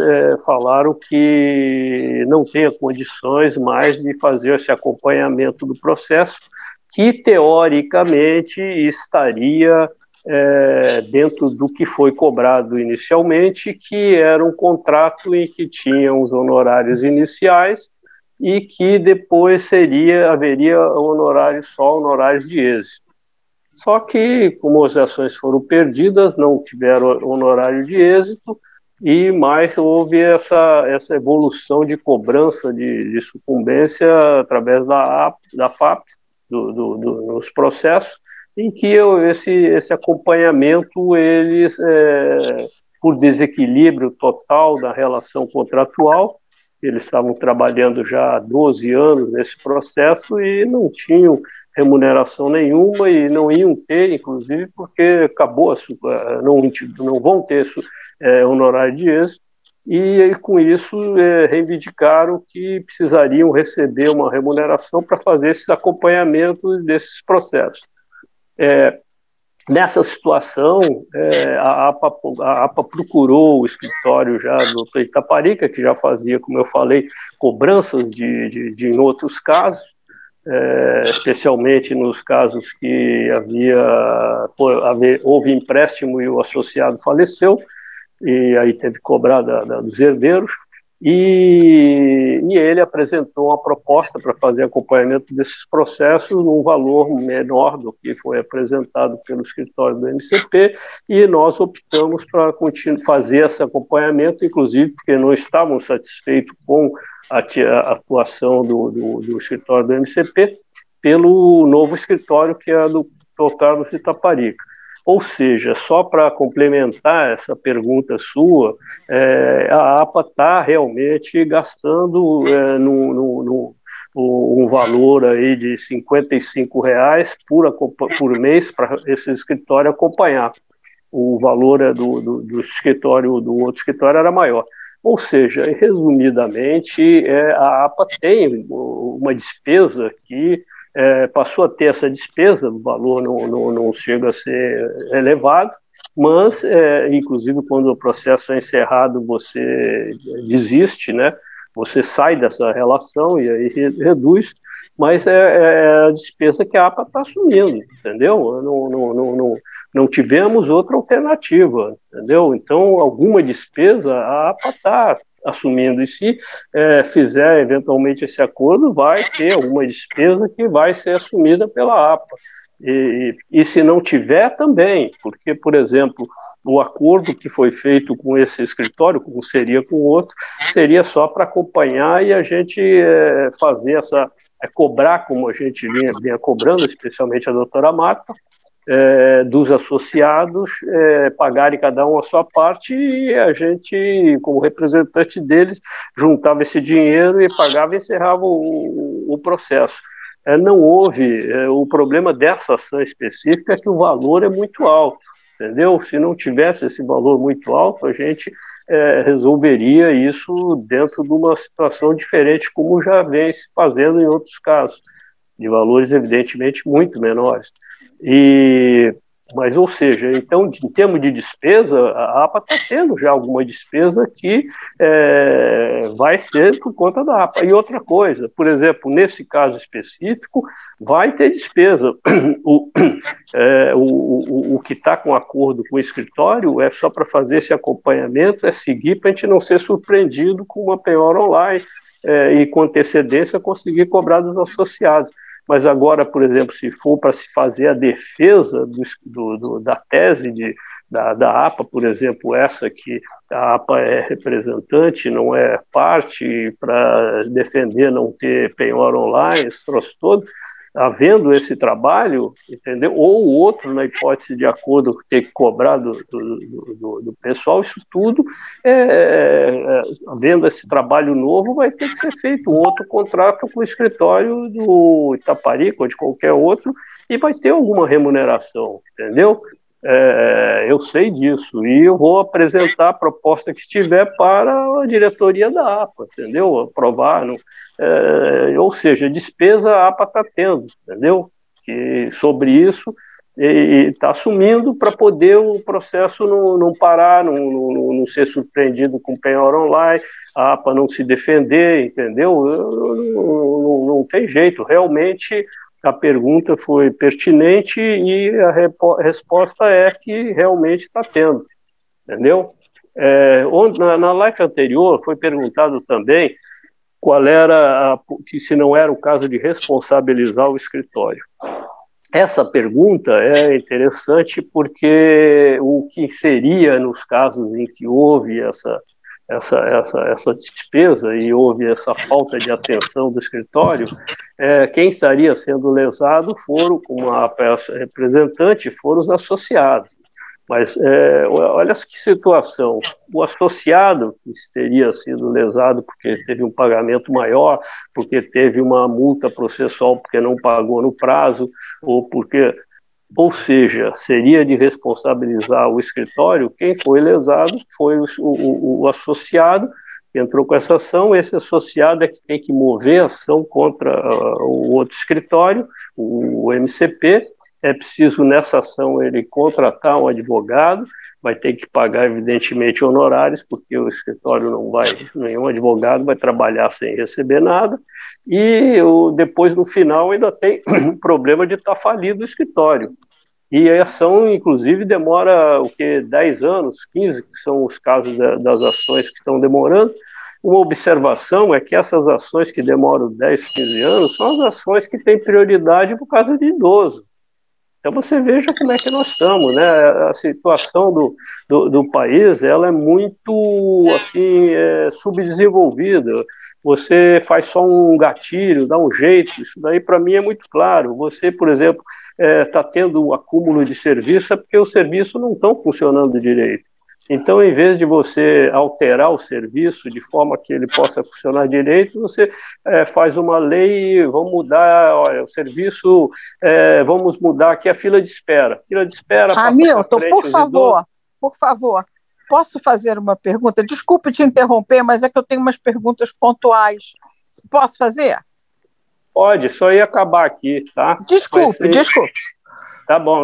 falaram que não tem condições mais de fazer esse acompanhamento do processo, que teoricamente estaria dentro do que foi cobrado inicialmente, que era um contrato em que tinha os honorários iniciais e que depois haveria honorários de êxito. Só que, como as ações foram perdidas, não tiveram honorário de êxito, e mais houve essa evolução de cobrança de sucumbência através da FAP, nos processos, em que esse acompanhamento, eles, por desequilíbrio total da relação contratual, eles estavam trabalhando já há 12 anos nesse processo e não tinham remuneração nenhuma e não iam ter, inclusive, porque acabou, não vão ter honorário de êxito, e com isso reivindicaram que precisariam receber uma remuneração para fazer esses acompanhamentos desses processos. Nessa situação, a APA procurou o escritório já do Dr. Itaparica, que já fazia, como eu falei, cobranças em outros casos, especialmente nos casos que houve empréstimo e o associado faleceu, e aí teve que cobrar dos herdeiros, e ele apresentou uma proposta para fazer acompanhamento desses processos num valor menor do que foi apresentado pelo escritório do MCP, e nós optamos para fazer esse acompanhamento, inclusive porque não estávamos satisfeitos com a atuação do escritório do MCP, pelo novo escritório, que é do Dr. Carlos Itaparica. Ou seja, só para complementar essa pergunta sua, a APA está realmente gastando um valor aí de R$ 55 por mês para esse escritório acompanhar. O valor do escritório, do outro escritório, era maior. Ou seja, resumidamente, a APA tem uma despesa que passou a ter essa despesa, o valor não chega a ser elevado, mas, inclusive, quando o processo é encerrado, você desiste, né? Você sai dessa relação e aí reduz, mas é a despesa que a APA está assumindo, entendeu? Não tivemos outra alternativa, entendeu? Então, alguma despesa a APA está assumindo, e se fizer eventualmente esse acordo, vai ter alguma despesa que vai ser assumida pela APA. E se não tiver, também, porque, por exemplo, o acordo que foi feito com esse escritório, como seria com o outro, seria só para acompanhar e a gente fazer cobrar, como a gente vinha cobrando, especialmente a doutora Marta, dos associados pagarem cada um a sua parte, e a gente, como representante deles, juntava esse dinheiro e pagava e encerrava o processo. Não houve, o problema dessa ação específica é que o valor é muito alto, entendeu? Se não tivesse esse valor muito alto, a gente resolveria isso dentro de uma situação diferente, como já vem se fazendo em outros casos, de valores evidentemente muito menores. Mas, ou seja, então, em termos de despesa, a APA está tendo já alguma despesa que vai ser por conta da APA. E outra coisa, por exemplo, nesse caso específico, vai ter despesa. O que está com acordo com o escritório é só para fazer esse acompanhamento, seguir para a gente não ser surpreendido com uma penhora online e com antecedência conseguir cobrar dos associados. mas agora, por exemplo, se for para se fazer a defesa da tese da APA, por exemplo, essa que a APA é representante, não é parte, para defender não ter penhora online, esse troço todo, havendo esse trabalho, entendeu? Ou o outro, na hipótese de acordo com ter que cobrar do pessoal, isso tudo, havendo esse trabalho novo, vai ter que ser feito um outro contrato com o escritório do Itaparica ou de qualquer outro, e vai ter alguma remuneração, entendeu? Eu sei disso, e eu vou apresentar a proposta que estiver para a diretoria da APA, entendeu? Aprovar, ou seja, despesa a APA está tendo, entendeu? Que sobre isso está assumindo para poder o processo não parar, não ser surpreendido com penhora online, a APA não se defender, entendeu? Não tem jeito, realmente. A pergunta foi pertinente e a resposta é que realmente está tendo, entendeu? Na live anterior foi perguntado também qual era, se não era o caso de responsabilizar o escritório. Essa pergunta é interessante porque o que seria nos casos em que houve essa despesa e houve essa falta de atenção do escritório, quem estaria sendo lesado como a peça representante, foram os associados. Mas olha que situação, o associado que teria sido lesado porque teve um pagamento maior, porque teve uma multa processual porque não pagou no prazo, ou seja, seria de responsabilizar o escritório, quem foi lesado foi o associado que entrou com essa ação. Esse associado é que tem que mover a ação contra o outro escritório, o MCP. É preciso, nessa ação, ele contratar um advogado, vai ter que pagar, evidentemente, honorários, porque o escritório nenhum advogado vai trabalhar sem receber nada, e depois, no final, ainda tem o problema de estar falido o escritório. E a ação, inclusive, demora 10 anos, 15, que são os casos das ações que estão demorando. Uma observação é que essas ações que demoram 10, 15 anos são as ações que têm prioridade por causa de idoso. Então você veja como é que nós estamos, né? A situação do país, ela é muito assim, subdesenvolvida. Você faz só um gatilho, dá um jeito, isso daí para mim é muito claro. Você, por exemplo, está tendo um acúmulo de serviço, é porque os serviços não estão funcionando direito. Então, em vez de você alterar o serviço de forma que ele possa funcionar direito, você faz uma lei, vamos mudar, olha, o serviço, vamos mudar aqui a fila de espera. Fila de espera... Hamilton, por favor, posso fazer uma pergunta? Desculpe te interromper, mas é que eu tenho umas perguntas pontuais. Posso fazer? Pode, só ia acabar aqui, tá? Desculpe. Tá bom,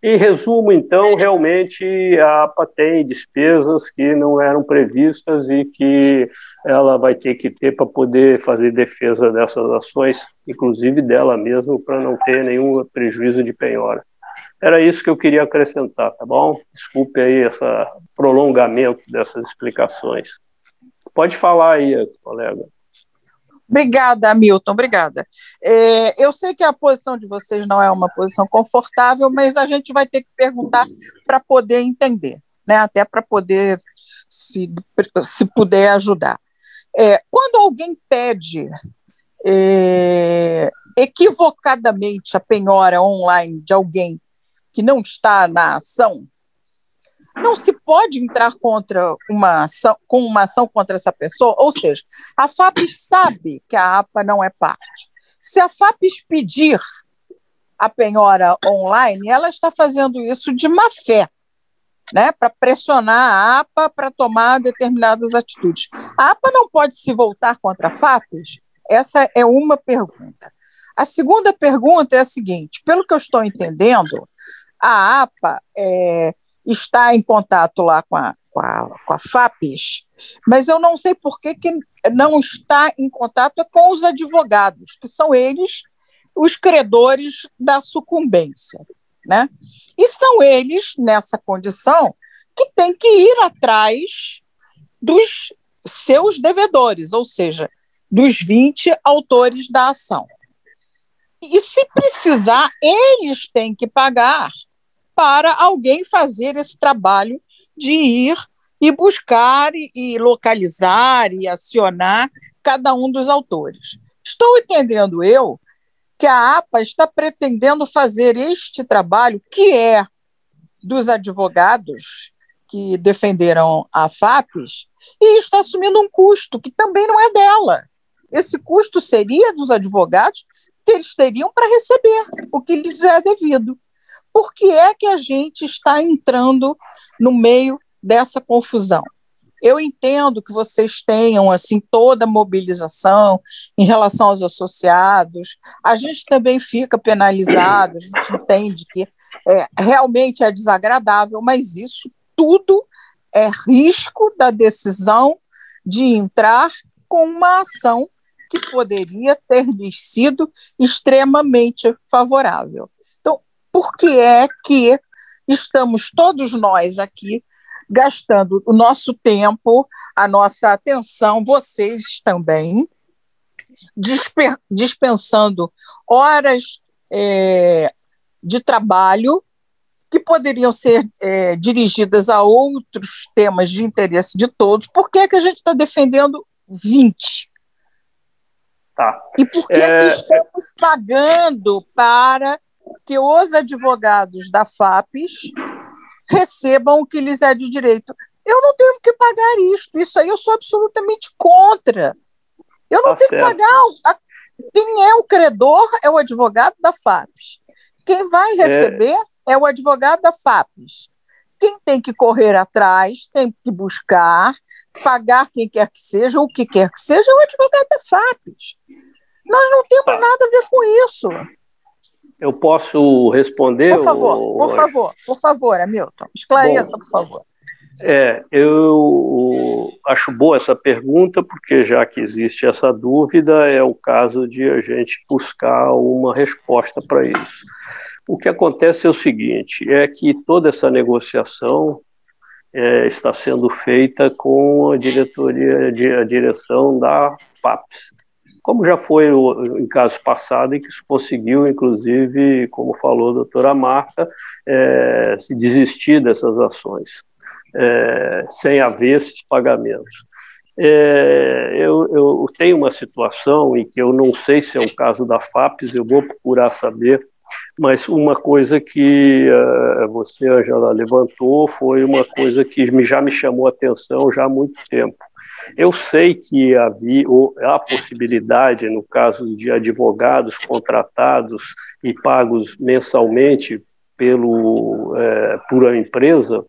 em resumo, então, realmente a APA tem despesas que não eram previstas e que ela vai ter que ter para poder fazer defesa dessas ações, inclusive dela mesma, para não ter nenhum prejuízo de penhora. Era isso que eu queria acrescentar, tá bom? Desculpe aí esse prolongamento dessas explicações. Pode falar aí, colega. Obrigada, Hamilton, obrigada. Eu sei que a posição de vocês não é uma posição confortável, mas a gente vai ter que perguntar para poder entender, né? Até para poder, se puder, ajudar. Quando alguém pede equivocadamente a penhora online de alguém que não está na ação, não se pode entrar com uma ação contra essa pessoa, ou seja, a FAPES sabe que a APA não é parte. Se a FAPES pedir a penhora online, ela está fazendo isso de má fé, né, para pressionar a APA para tomar determinadas atitudes. A APA não pode se voltar contra a FAPES? Essa é uma pergunta. A segunda pergunta é a seguinte: pelo que eu estou entendendo, a APA está em contato lá com a FAPES, mas eu não sei por que não está em contato com os advogados, que são eles os credores da sucumbência, né? E são eles, nessa condição, que têm que ir atrás dos seus devedores, ou seja, dos 20 autores da ação. E se precisar, eles têm que pagar para alguém fazer esse trabalho de ir e buscar e localizar e acionar cada um dos autores. Estou entendendo eu que a APA está pretendendo fazer este trabalho, que é dos advogados que defenderam a FAPES, e está assumindo um custo que também não é dela. Esse custo seria dos advogados, que eles teriam para receber o que lhes é devido. Por que é que a gente está entrando no meio dessa confusão? Eu entendo que vocês tenham assim toda a mobilização em relação aos associados. A gente também fica penalizado, a gente entende que realmente é desagradável, mas isso tudo é risco da decisão de entrar com uma ação que poderia ter lhes sido extremamente favorável. Então, por que é que estamos todos nós aqui gastando o nosso tempo, a nossa atenção, vocês também, dispensando horas de trabalho que poderiam ser dirigidas a outros temas de interesse de todos? Por que é que a gente está defendendo 20? Tá. E por que que estamos pagando para que os advogados da FAPES recebam o que lhes é de direito? Eu não tenho que pagar isso aí eu sou absolutamente contra. Eu não tenho que pagar. Quem é o credor é o advogado da FAPES. Quem vai receber é o advogado da FAPES. Quem tem que correr atrás, tem que buscar, pagar quem quer que seja, o que quer que seja, é o advogado da FAPES. Nós não temos nada a ver com isso. Eu posso responder? Por favor, Hamilton. Esclareça, por favor. Eu acho boa essa pergunta, porque já que existe essa dúvida, é o caso de a gente buscar uma resposta para isso. O que acontece é o seguinte, é que toda essa negociação está sendo feita com a direção da FAPES, como já foi em casos passados, em que se conseguiu, inclusive, como falou a doutora Marta, se desistir dessas ações, sem haver esses pagamentos. Eu tenho uma situação em que eu não sei se é o caso da FAPES, eu vou procurar saber, mas uma coisa que você, Angela, levantou foi uma coisa que já me chamou a atenção já há muito tempo. Eu sei que havia a possibilidade, no caso de advogados contratados e pagos mensalmente por a empresa,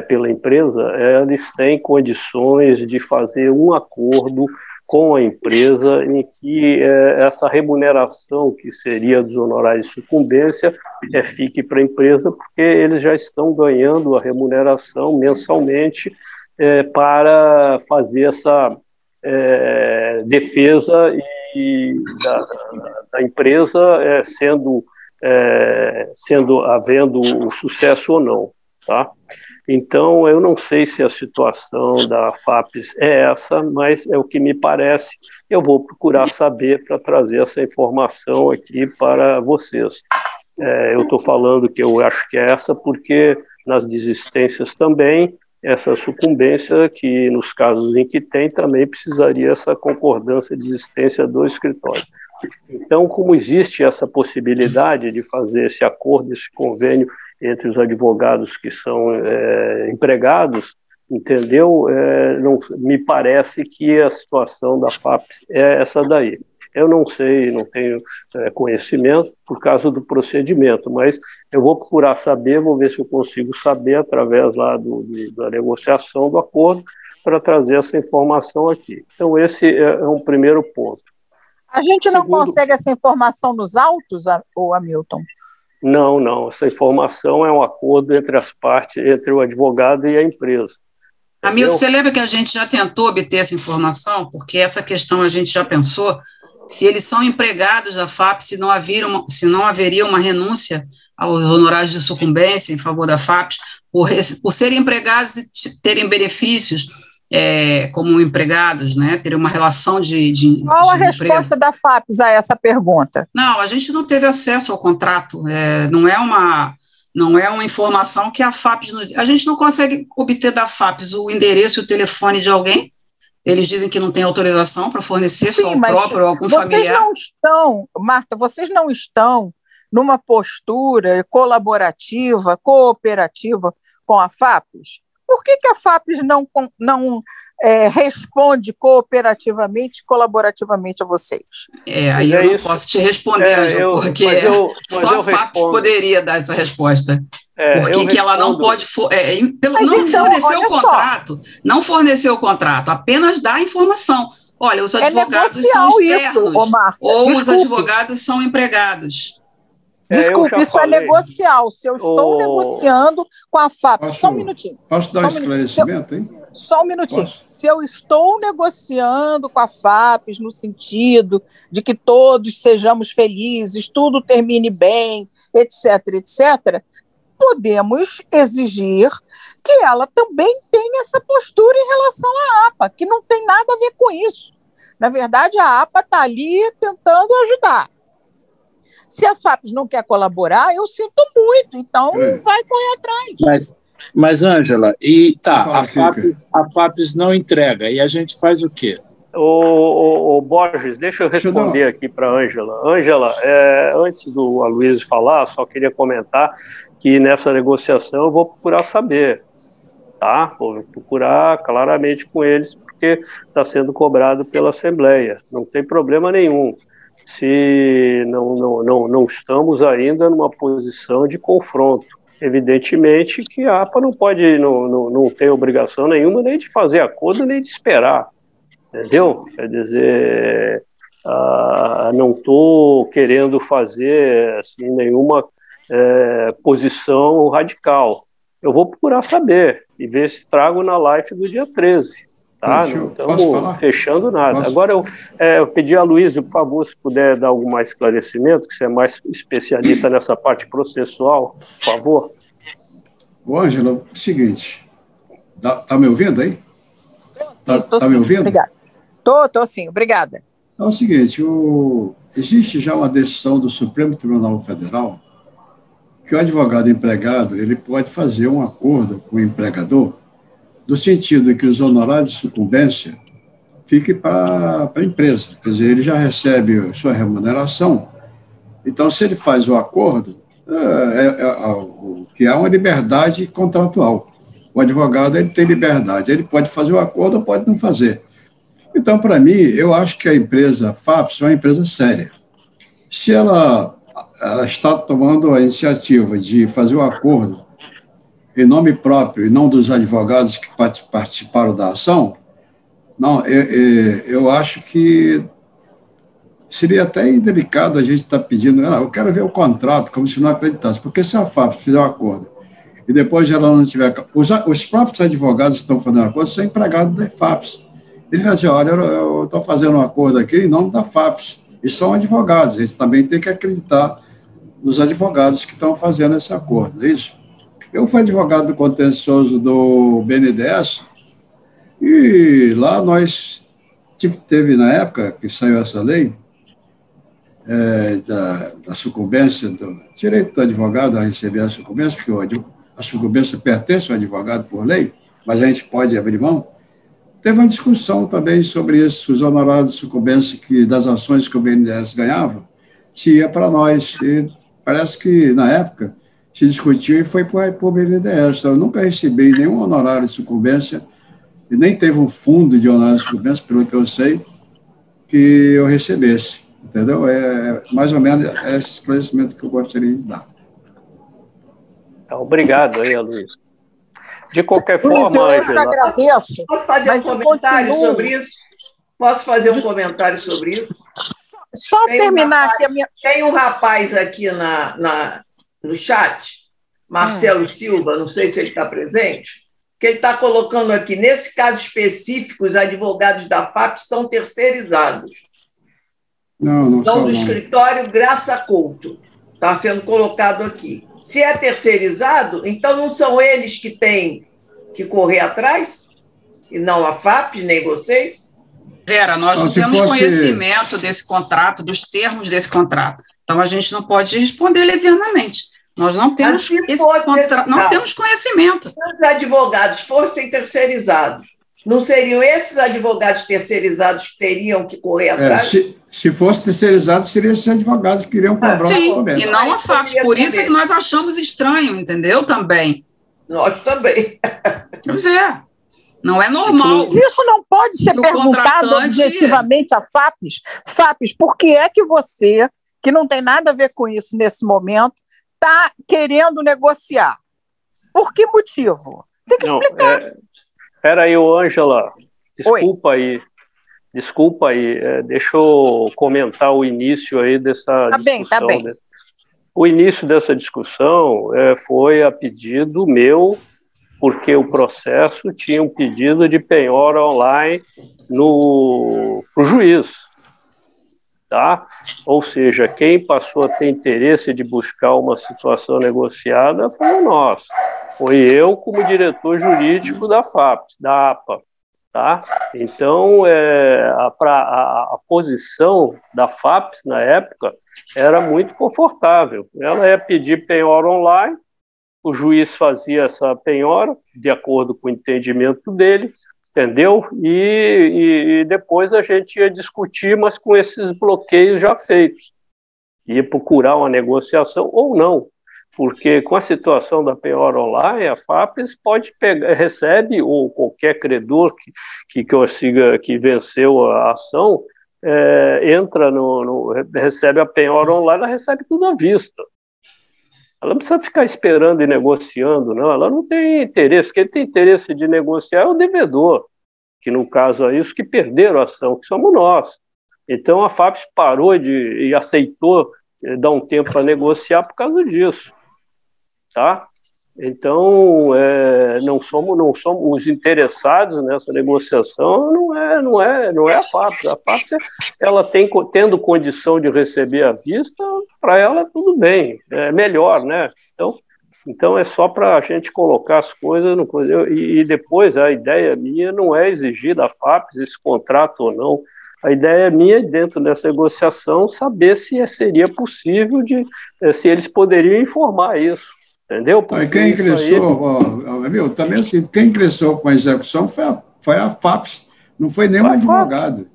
pela empresa, eles têm condições de fazer um acordo com a empresa em que essa remuneração, que seria dos honorários de sucumbência, fique para a empresa, porque eles já estão ganhando a remuneração mensalmente para fazer essa defesa da empresa, havendo o sucesso ou não, tá? Então, eu não sei se a situação da FAPES é essa, mas é o que me parece. Eu vou procurar saber para trazer essa informação aqui para vocês. Eu estou falando que eu acho que é essa, porque nas desistências também, essa sucumbência, que nos casos em que tem, também precisaria essa concordância de desistência do escritório. Então, como existe essa possibilidade de fazer esse acordo, esse convênio entre os advogados que são empregados, entendeu? Não, me parece que a situação da FAPES é essa daí. Eu não sei, não tenho conhecimento por causa do procedimento, mas eu vou procurar saber, vou ver se eu consigo saber através lá da negociação do acordo para trazer essa informação aqui. Então, esse é um primeiro ponto. A gente não consegue essa informação nos autos, Hamilton? Não. Essa informação é um acordo entre as partes, entre o advogado e a empresa. Hamilton, você lembra que a gente já tentou obter essa informação? Porque essa questão a gente já pensou. Se eles são empregados da FAPES, se não haveria uma renúncia aos honorários de sucumbência em favor da FAPES, por serem empregados e terem benefícios, como empregados, né? Ter uma relação de Qual a resposta da FAPES a essa pergunta? Não, a gente não teve acesso ao contrato, não é uma informação que a FAPES... A gente não consegue obter da FAPES o endereço e o telefone de alguém. Eles dizem que não tem autorização para fornecer, só ao próprio ou algum familiar. Marta, vocês não estão numa postura colaborativa, cooperativa com a FAPES? Por que a FAPES não responde cooperativamente, colaborativamente a vocês? Aí eu não posso te responder, Ângela, porque só a FAPES poderia dar essa resposta. Por que ela não pode... Não forneceu o contrato, apenas dá a informação. Olha, os advogados são externos, ou os advogados são empregados. Desculpe, isso é negocial. Se eu estou negociando com a FAPES... Só um minutinho. Posso dar um esclarecimento, hein? Só um minutinho. Se eu estou negociando com a FAPES no sentido de que todos sejamos felizes, tudo termine bem, etc., etc., podemos exigir que ela também tenha essa postura em relação à APA, que não tem nada a ver com isso. Na verdade, a APA está ali tentando ajudar. Se a FAPES não quer colaborar, eu sinto muito, então vai correr atrás. Mas Ângela, a FAPES não entrega, e a gente faz o quê? O Borges, deixa eu responder aqui para a Ângela. Ângela, antes do Aloysio falar, só queria comentar que nessa negociação eu vou procurar saber, tá? Vou procurar claramente com eles, porque está sendo cobrado pela Assembleia, não tem problema nenhum. Se não estamos ainda numa posição de confronto. Evidentemente que a APA não tem obrigação nenhuma nem de fazer acordo, nem de esperar, entendeu? Quer dizer, não estou querendo fazer assim, nenhuma posição radical. Eu vou procurar saber e ver se trago na live do dia 13. Tá, não estamos fechando nada. Agora eu pedi a Aloysio, por favor, se puder dar algum mais esclarecimento, que você é mais especialista nessa parte processual, por favor. Ângela, é o seguinte, tá me ouvindo aí? Tá me ouvindo? Obrigada. Tô sim, obrigada. É o seguinte, existe já uma decisão do Supremo Tribunal Federal que o advogado empregado ele pode fazer um acordo com o empregador no sentido que os honorários de sucumbência fiquem para a empresa. Quer dizer, ele já recebe sua remuneração. Então, se ele faz o acordo, que há uma liberdade contratual. O advogado ele tem liberdade. Ele pode fazer o acordo ou pode não fazer. Então, para mim, eu acho que a empresa FAPES é uma empresa séria. Se ela está tomando a iniciativa de fazer o acordo em nome próprio e não dos advogados que participaram da ação, eu acho que seria até indelicado a gente estar pedindo, eu quero ver o contrato, como se não acreditasse, porque se a FAPES fizer um acordo e depois ela não tiver... Os próprios advogados que estão fazendo acordo são empregados da FAPES. Eles vão dizer, olha, eu estou fazendo um acordo aqui em nome da FAPES, e são advogados, eles também têm que acreditar nos advogados que estão fazendo esse acordo, é isso? Eu fui advogado do contencioso do BNDES e lá nós teve, na época que saiu essa lei, da sucumbência, do direito do advogado a receber a sucumbência, porque a sucumbência pertence ao advogado por lei, mas a gente pode abrir mão. Teve uma discussão também sobre isso, os honorários de sucumbência das ações que o BNDES ganhava, se ia para nós. E parece que, na época, se discutiu e foi para o BNDES. Então, eu nunca recebi nenhum honorário de sucumbência, e nem teve um fundo de honorário de sucumbência, pelo que eu sei, que eu recebesse. Entendeu? É mais ou menos esse esclarecimento que eu gostaria de dar. Obrigado aí, Aloysio. De qualquer forma, Ângela, agradeço. Posso fazer um comentário sobre isso? Posso fazer um comentário sobre isso? Só terminar aqui a minha... Tem um rapaz aqui no chat, Marcelo Silva, não sei se ele está presente, que ele está colocando aqui, nesse caso específico, os advogados da FAPES são terceirizados. Não são do escritório Graça Couto. Está sendo colocado aqui. Se é terceirizado, então não são eles que têm que correr atrás? e não a FAPES, nem vocês? Vera, nós não temos conhecimento desse contrato, dos termos desse contrato. Então, a gente não pode responder levianamente. Nós não temos não temos conhecimento. Se os advogados fossem terceirizados, não seriam esses advogados terceirizados que teriam que correr atrás? Se fosse terceirizado, seriam esses advogados que iriam cobrar sim, e não a FAPES. Por isso é que nós achamos estranho, entendeu? Também. Nós também. Pois é. Não é normal. Isso não pode ser perguntado objetivamente a FAPES. FAPES, por que é que você, que não tem nada a ver com isso nesse momento, está querendo negociar? Por que motivo? Tem que explicar. Espera aí, Ângela. Desculpa aí. Deixa eu comentar o início aí dessa discussão. Tá bem. O início dessa discussão foi a pedido meu, porque o processo tinha um pedido de penhora online para o juiz. Tá? Ou seja, quem passou a ter interesse de buscar uma situação negociada foi nós. Foi eu como diretor jurídico da FAPES, da APA. Tá? Então, a posição da FAPES, na época, era muito confortável. Ela ia pedir penhora online, o juiz fazia essa penhora, de acordo com o entendimento dele, entendeu? E depois a gente ia discutir, mas com esses bloqueios já feitos. Ia procurar uma negociação ou não, porque com a situação da penhora online, a FAPES recebe, ou qualquer credor que venceu a ação, recebe a penhora online, ela recebe tudo à vista. Ela não precisa ficar esperando e negociando, não. Ela não tem interesse. Quem tem interesse de negociar é o devedor, que no caso é isso que perderam a ação, que somos nós. Então a FAPES parou e aceitou dar um tempo para negociar por causa disso. Tá? Então, não somos os interessados nessa negociação, não é a FAPES. A FAPES, ela tendo condição de receber à vista, para ela tudo bem, é melhor, né? Então é só para a gente colocar as coisas no e depois a ideia minha não é exigir da FAPES esse contrato ou não. A ideia minha, dentro dessa negociação, saber se seria possível, se eles poderiam informar isso. Entendeu? Quem ingressou, também assim, quem ingressou com a execução foi a FAPES, não foi nenhum advogado.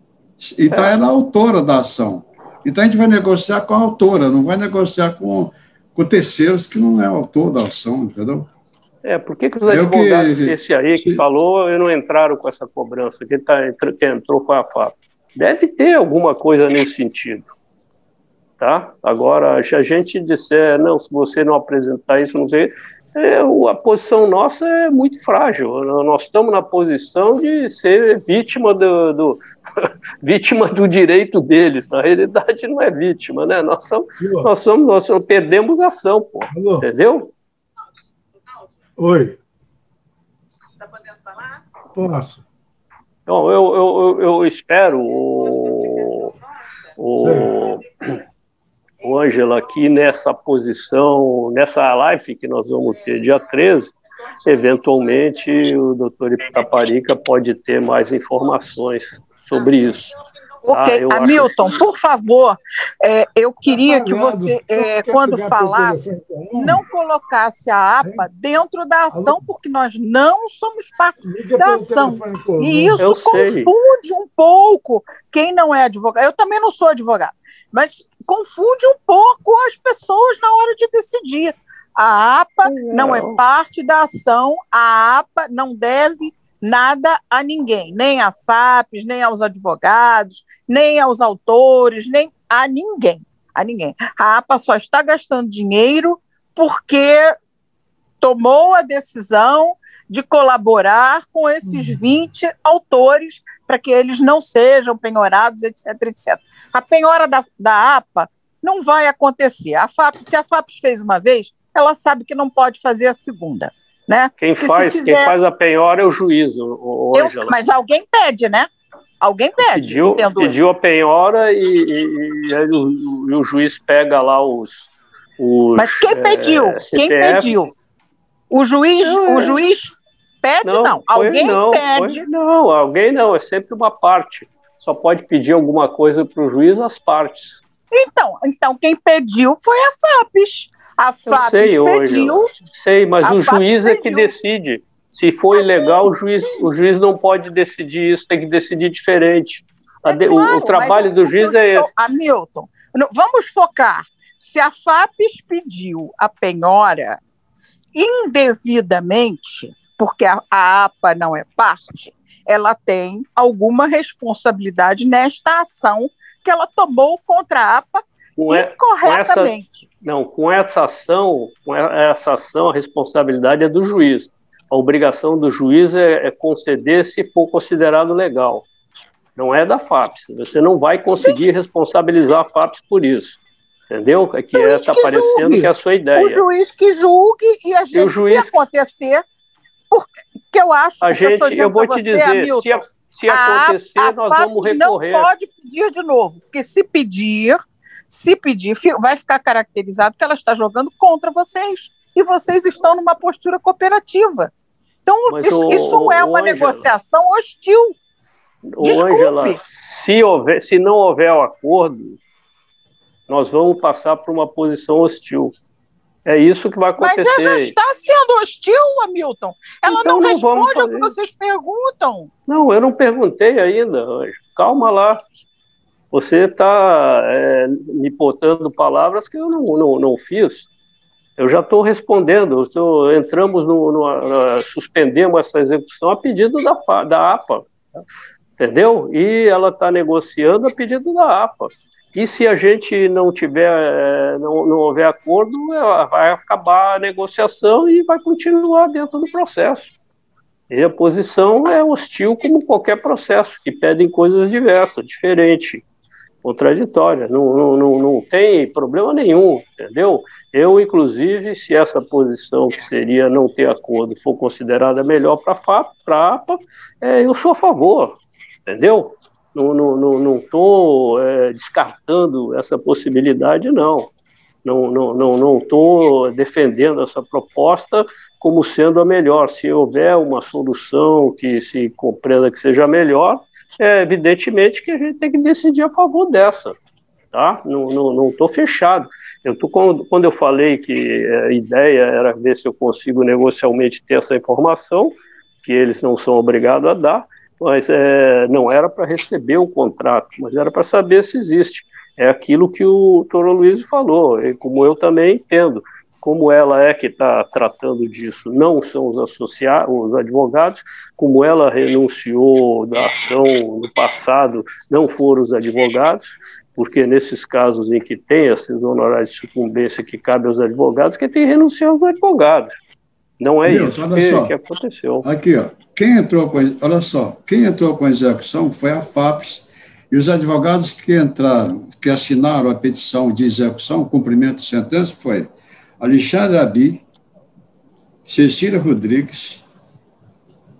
Então, ela é a autora da ação. Então, a gente vai negociar com a autora, não vai negociar com terceiros que não é autor da ação, entendeu? Por que os advogados, esse aí que falou, não entraram com essa cobrança? Quem entrou foi a FAPES. Deve ter alguma coisa nesse sentido. Tá? Agora, se a gente disser, não, se você não apresentar isso, não sei, a posição nossa é muito frágil. Nós estamos na posição de ser vítima vítima do direito deles. Na realidade, não é vítima, né? Nós perdemos a ação, pô. Alô? Entendeu? Oi. Está podendo falar? Posso. Então, eu espero o Ângela aqui nessa posição, nessa live que nós vamos ter dia 13, eventualmente o doutor Itaparica pode ter mais informações sobre isso. Ok, Hamilton, por favor, eu queria que você, quando falasse, não colocasse a APA dentro da ação, porque nós não somos parte da ação. E isso confunde um pouco quem não é advogado. Eu também não sou advogado, mas confunde um pouco as pessoas na hora de decidir. A APA não é parte da ação, a APA não deve nada a ninguém, nem a FAPES, nem aos advogados, nem aos autores, nem a ninguém. A APA só está gastando dinheiro porque tomou a decisão de colaborar com esses 20 autores para que eles não sejam penhorados, etc, etc. A penhora da APA não vai acontecer. Se a FAPES fez uma vez, ela sabe que não pode fazer a segunda. Né? Quem faz a penhora é o juiz, mas alguém pede, né? Alguém pede. Pediu a penhora e o juiz pega lá os mas quem pediu? CPF. Quem pediu? O juiz pede, não. Alguém pede. Não, alguém não, é sempre uma parte. Só pode pedir alguma coisa para o juiz as partes. Então, quem pediu foi a FAPES. A FAPES pediu. Sei, mas o juiz é que decide. Se for ilegal, o juiz não pode decidir isso, tem que decidir diferente. Claro, o trabalho do juiz é esse. Hamilton, vamos focar. Se a FAPES pediu a penhora indevidamente, porque a APA não é parte, ela tem alguma responsabilidade nesta ação que ela tomou contra a APA incorretamente. Com essa ação, a responsabilidade é do juiz. A obrigação do juiz é conceder se for considerado legal. Não é da FAPES. Você não vai conseguir responsabilizar a FAPES por isso. Entendeu? Que está parecendo que é a sua ideia. O juiz que julgue e a gente, se acontecer, porque eu acho que eu vou te dizer, Hamilton, se acontecer, nós vamos recorrer. Não pode pedir de novo, porque se pedir, vai ficar caracterizado que ela está jogando contra vocês, e vocês estão numa postura cooperativa. Então, isso é uma negociação hostil. Ângela, se não houver o acordo, nós vamos passar por uma posição hostil. É isso que vai acontecer. Mas ela já está sendo hostil, Hamilton. Ela então não responde ao que vocês perguntam. Não, eu não perguntei ainda, Ângela. Calma lá. Você está me botando palavras que eu não fiz. Eu já estou respondendo. Suspendemos essa execução a pedido da APA. Entendeu? E ela está negociando a pedido da APA. E se a gente não houver acordo, vai acabar a negociação e vai continuar dentro do processo. E a posição é hostil como qualquer processo, que pedem coisas diversas, diferentes, contraditórias. Não tem problema nenhum, entendeu? Eu, inclusive, se essa posição que seria não ter acordo for considerada melhor para a APA, eu sou a favor, entendeu? Não estou descartando essa possibilidade, não. Não estou defendendo essa proposta como sendo a melhor. Se houver uma solução que se compreenda que seja melhor, evidentemente que a gente tem que decidir a favor dessa. Tá? Não estou fechado. Quando eu falei que a ideia era ver se eu consigo negocialmente ter essa informação, que eles não são obrigados a dar, mas não era para receber o contrato, mas era para saber se existe. É aquilo que o Dr. Luiz falou, e como eu também entendo. Como ela é que está tratando disso, não são os advogados, como ela renunciou da ação no passado, não foram os advogados, porque nesses casos em que tem esses honorários de sucumbência que cabe aos advogados, quem tem que renunciar aos advogados. Não é isso que aconteceu. Aqui, ó. Quem entrou com a execução foi a FAPES, e os advogados que assinaram a petição de execução, cumprimento de sentença, foi Alexandre Abi, Cecília Rodrigues,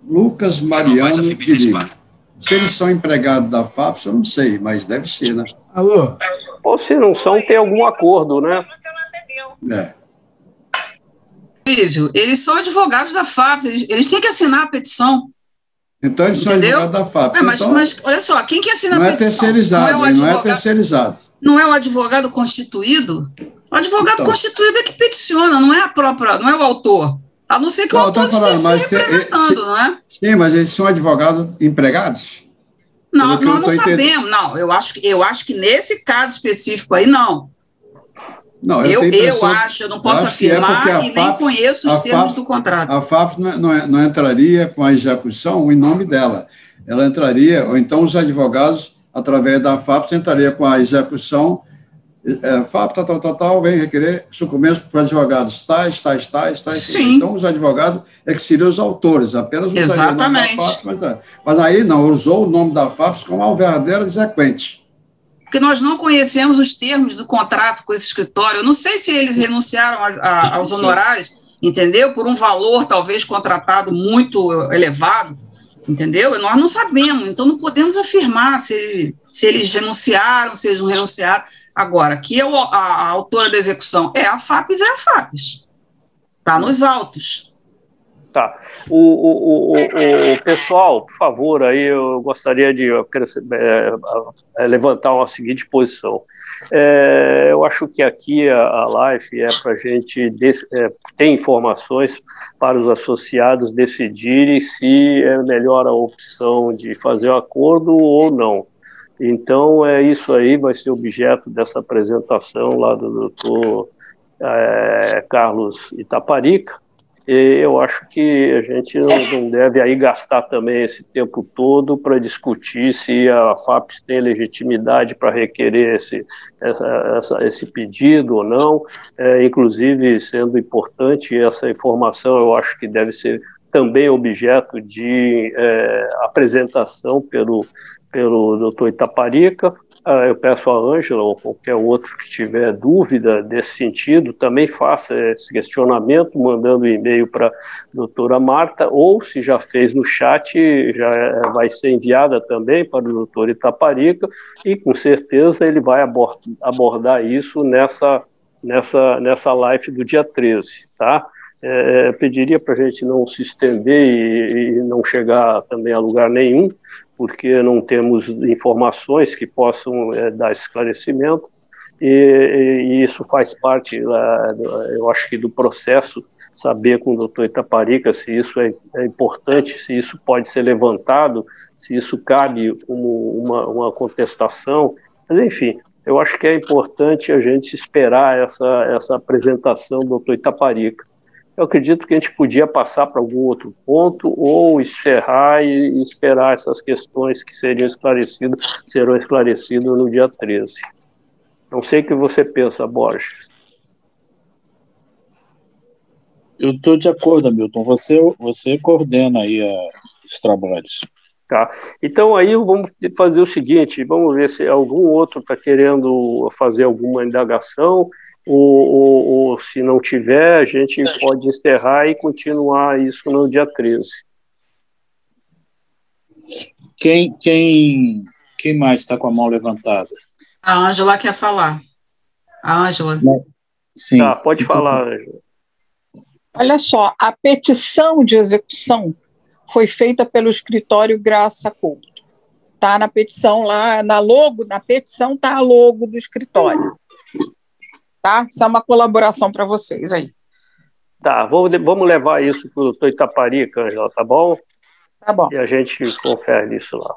Lucas Mariano de Lima. Se eles são empregados da FAPES, eu não sei, mas deve ser, né? Alô? Ou se não são, tem algum acordo, né? Eles são advogados da FAPES, eles têm que assinar a petição. Então, eles são advogados da FAPES. Mas, olha só, quem que assina a petição? Não é terceirizado. Não é o advogado constituído? O advogado constituído é que peticiona, não é o autor. A não ser que o autor esteja representando, não é? Sim, mas eles são advogados empregados? Não, nós não sabemos. Não, eu acho que nesse caso específico aí, não. Não, eu não posso afirmar e nem conheço os termos do contrato. A FAPES não entraria com a execução em nome dela. Ela entraria, ou então os advogados, através da FAPES, entraria com a execução, FAPES, tal, vem requerer sucumbência para advogados tais. Sim. Então, os advogados que seriam os autores, apenas usariam exatamente. O nome da FAPES, mas aí não, usou o nome da FAPES como uma verdadeira exequente. Porque nós não conhecemos os termos do contrato com esse escritório. Eu não sei se eles renunciaram aos honorários, entendeu? Por um valor, talvez, contratado muito elevado, entendeu? Nós não sabemos, então não podemos afirmar se eles renunciaram, se eles não renunciaram. Agora, que a autora da execução é a FAPES. Está nos autos. Tá. O pessoal, por favor, aí eu gostaria de levantar uma seguinte posição. Eu acho que aqui a live é para a gente ter informações para os associados decidirem se é melhor a opção de fazer o acordo ou não. Então, isso aí vai ser objeto dessa apresentação lá do doutor Carlos Itaparica. E eu acho que a gente não deve aí gastar também esse tempo todo para discutir se a FAPES tem legitimidade para requerer esse pedido ou não. Inclusive, sendo importante, essa informação eu acho que deve ser também objeto de apresentação pelo doutor Itaparica. Eu peço a Ângela ou qualquer outro que tiver dúvida desse sentido, também faça esse questionamento, mandando e-mail para a doutora Marta, ou se já fez no chat, já vai ser enviada também para o doutor Itaparica, e com certeza ele vai abordar isso nessa live do dia 13, tá? Pediria para a gente não se estender e não chegar também a lugar nenhum, porque não temos informações que possam dar esclarecimento, e isso faz parte, eu acho que do processo, saber com o doutor Itaparica se isso é importante, se isso pode ser levantado, se isso cabe como uma contestação, mas enfim, eu acho que é importante a gente esperar essa apresentação do doutor Itaparica. Eu acredito que a gente podia passar para algum outro ponto ou encerrar e esperar essas questões que serão esclarecidas no dia 13. Não sei o que você pensa, Borges. Eu estou de acordo, Hamilton. Você coordena aí os trabalhos. Tá. Então aí vamos fazer o seguinte, vamos ver se algum outro está querendo fazer alguma indagação, ou se não tiver, a gente pode encerrar e continuar isso no dia 13. Quem mais está com a mão levantada? A Ângela quer falar. A Ângela. Sim. Tá, pode falar, Ângela. Olha só, a petição de execução foi feita pelo escritório Graça Couto. Está na petição lá, na petição está a logo do escritório. Tá? Isso é uma colaboração para vocês aí. Tá, vamos levar isso para o doutor Itaparica, Ângela, tá bom? Tá bom. E a gente confere isso lá.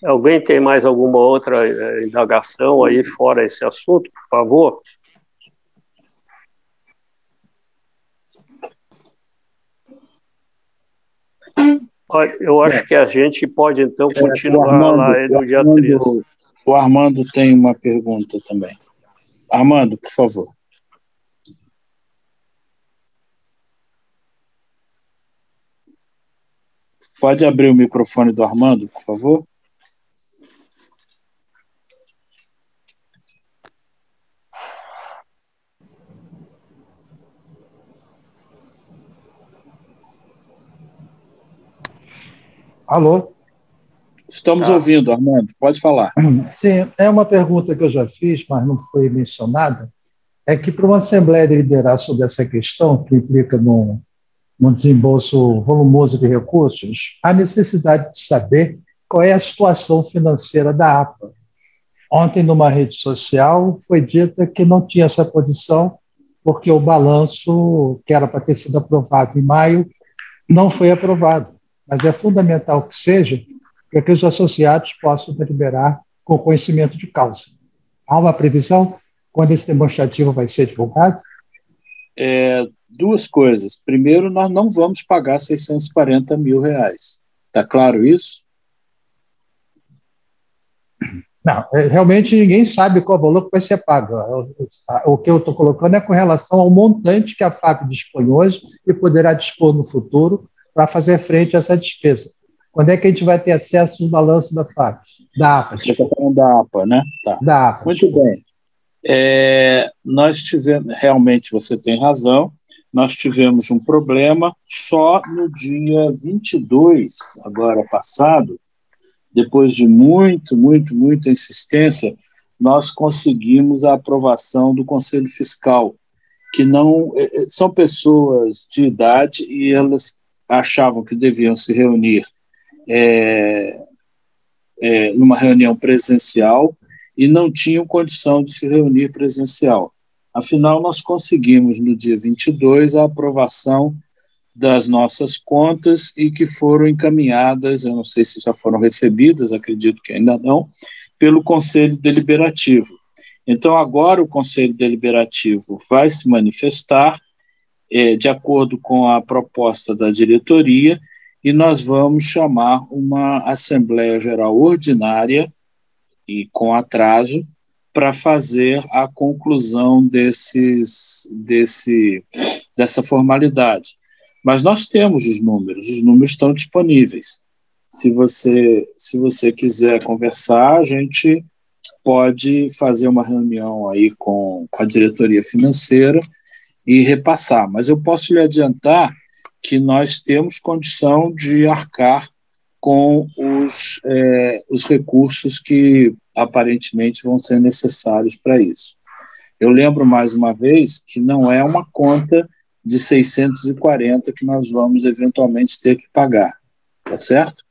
Alguém tem mais alguma outra indagação aí fora esse assunto, por favor? Eu acho que a gente pode, então, continuar lá no dia 13. O Armando tem uma pergunta também. Armando, por favor. Pode abrir o microfone do Armando, por favor? Alô? Estamos ouvindo, Armando, pode falar. Sim, é uma pergunta que eu já fiz, mas não foi mencionada, é que para uma Assembleia deliberar sobre essa questão, que implica num desembolso volumoso de recursos, há necessidade de saber qual é a situação financeira da APA. Ontem, numa rede social, foi dita que não tinha essa posição, porque o balanço, que era para ter sido aprovado em maio, não foi aprovado. Mas é fundamental que seja, para que os associados possam deliberar com conhecimento de causa. Há uma previsão quando esse demonstrativo vai ser divulgado? Duas coisas. Primeiro, nós não vamos pagar R$640 mil. Está claro isso? Não, realmente ninguém sabe qual valor que vai ser pago. O que eu estou colocando é com relação ao montante que a FAP dispõe hoje e poderá dispor no futuro para fazer frente a essa despesa. Quando é que a gente vai ter acesso aos balanços da FAP? Da APA. Você está falando da APA, né? Tá. Da APA. Muito bem. Nós tivemos, realmente você tem razão, nós tivemos um problema só no dia 22, agora passado, depois de muita insistência, nós conseguimos a aprovação do Conselho Fiscal, que não são pessoas de idade e elas achavam que deviam se reunir numa reunião presencial e não tinham condição de se reunir presencial. Afinal, nós conseguimos, no dia 22, a aprovação das nossas contas e que foram encaminhadas, eu não sei se já foram recebidas, acredito que ainda não, pelo Conselho Deliberativo. Então, agora o Conselho Deliberativo vai se manifestar de acordo com a proposta da diretoria e nós vamos chamar uma Assembleia Geral Ordinária e com atraso para fazer a conclusão dessa formalidade. Mas nós temos os números estão disponíveis. Se você quiser conversar, a gente pode fazer uma reunião aí com a diretoria financeira e repassar. Mas eu posso lhe adiantar que nós temos condição de arcar com os recursos que aparentemente vão ser necessários para isso. Eu lembro mais uma vez que não é uma conta de 640 que nós vamos eventualmente ter que pagar, tá certo?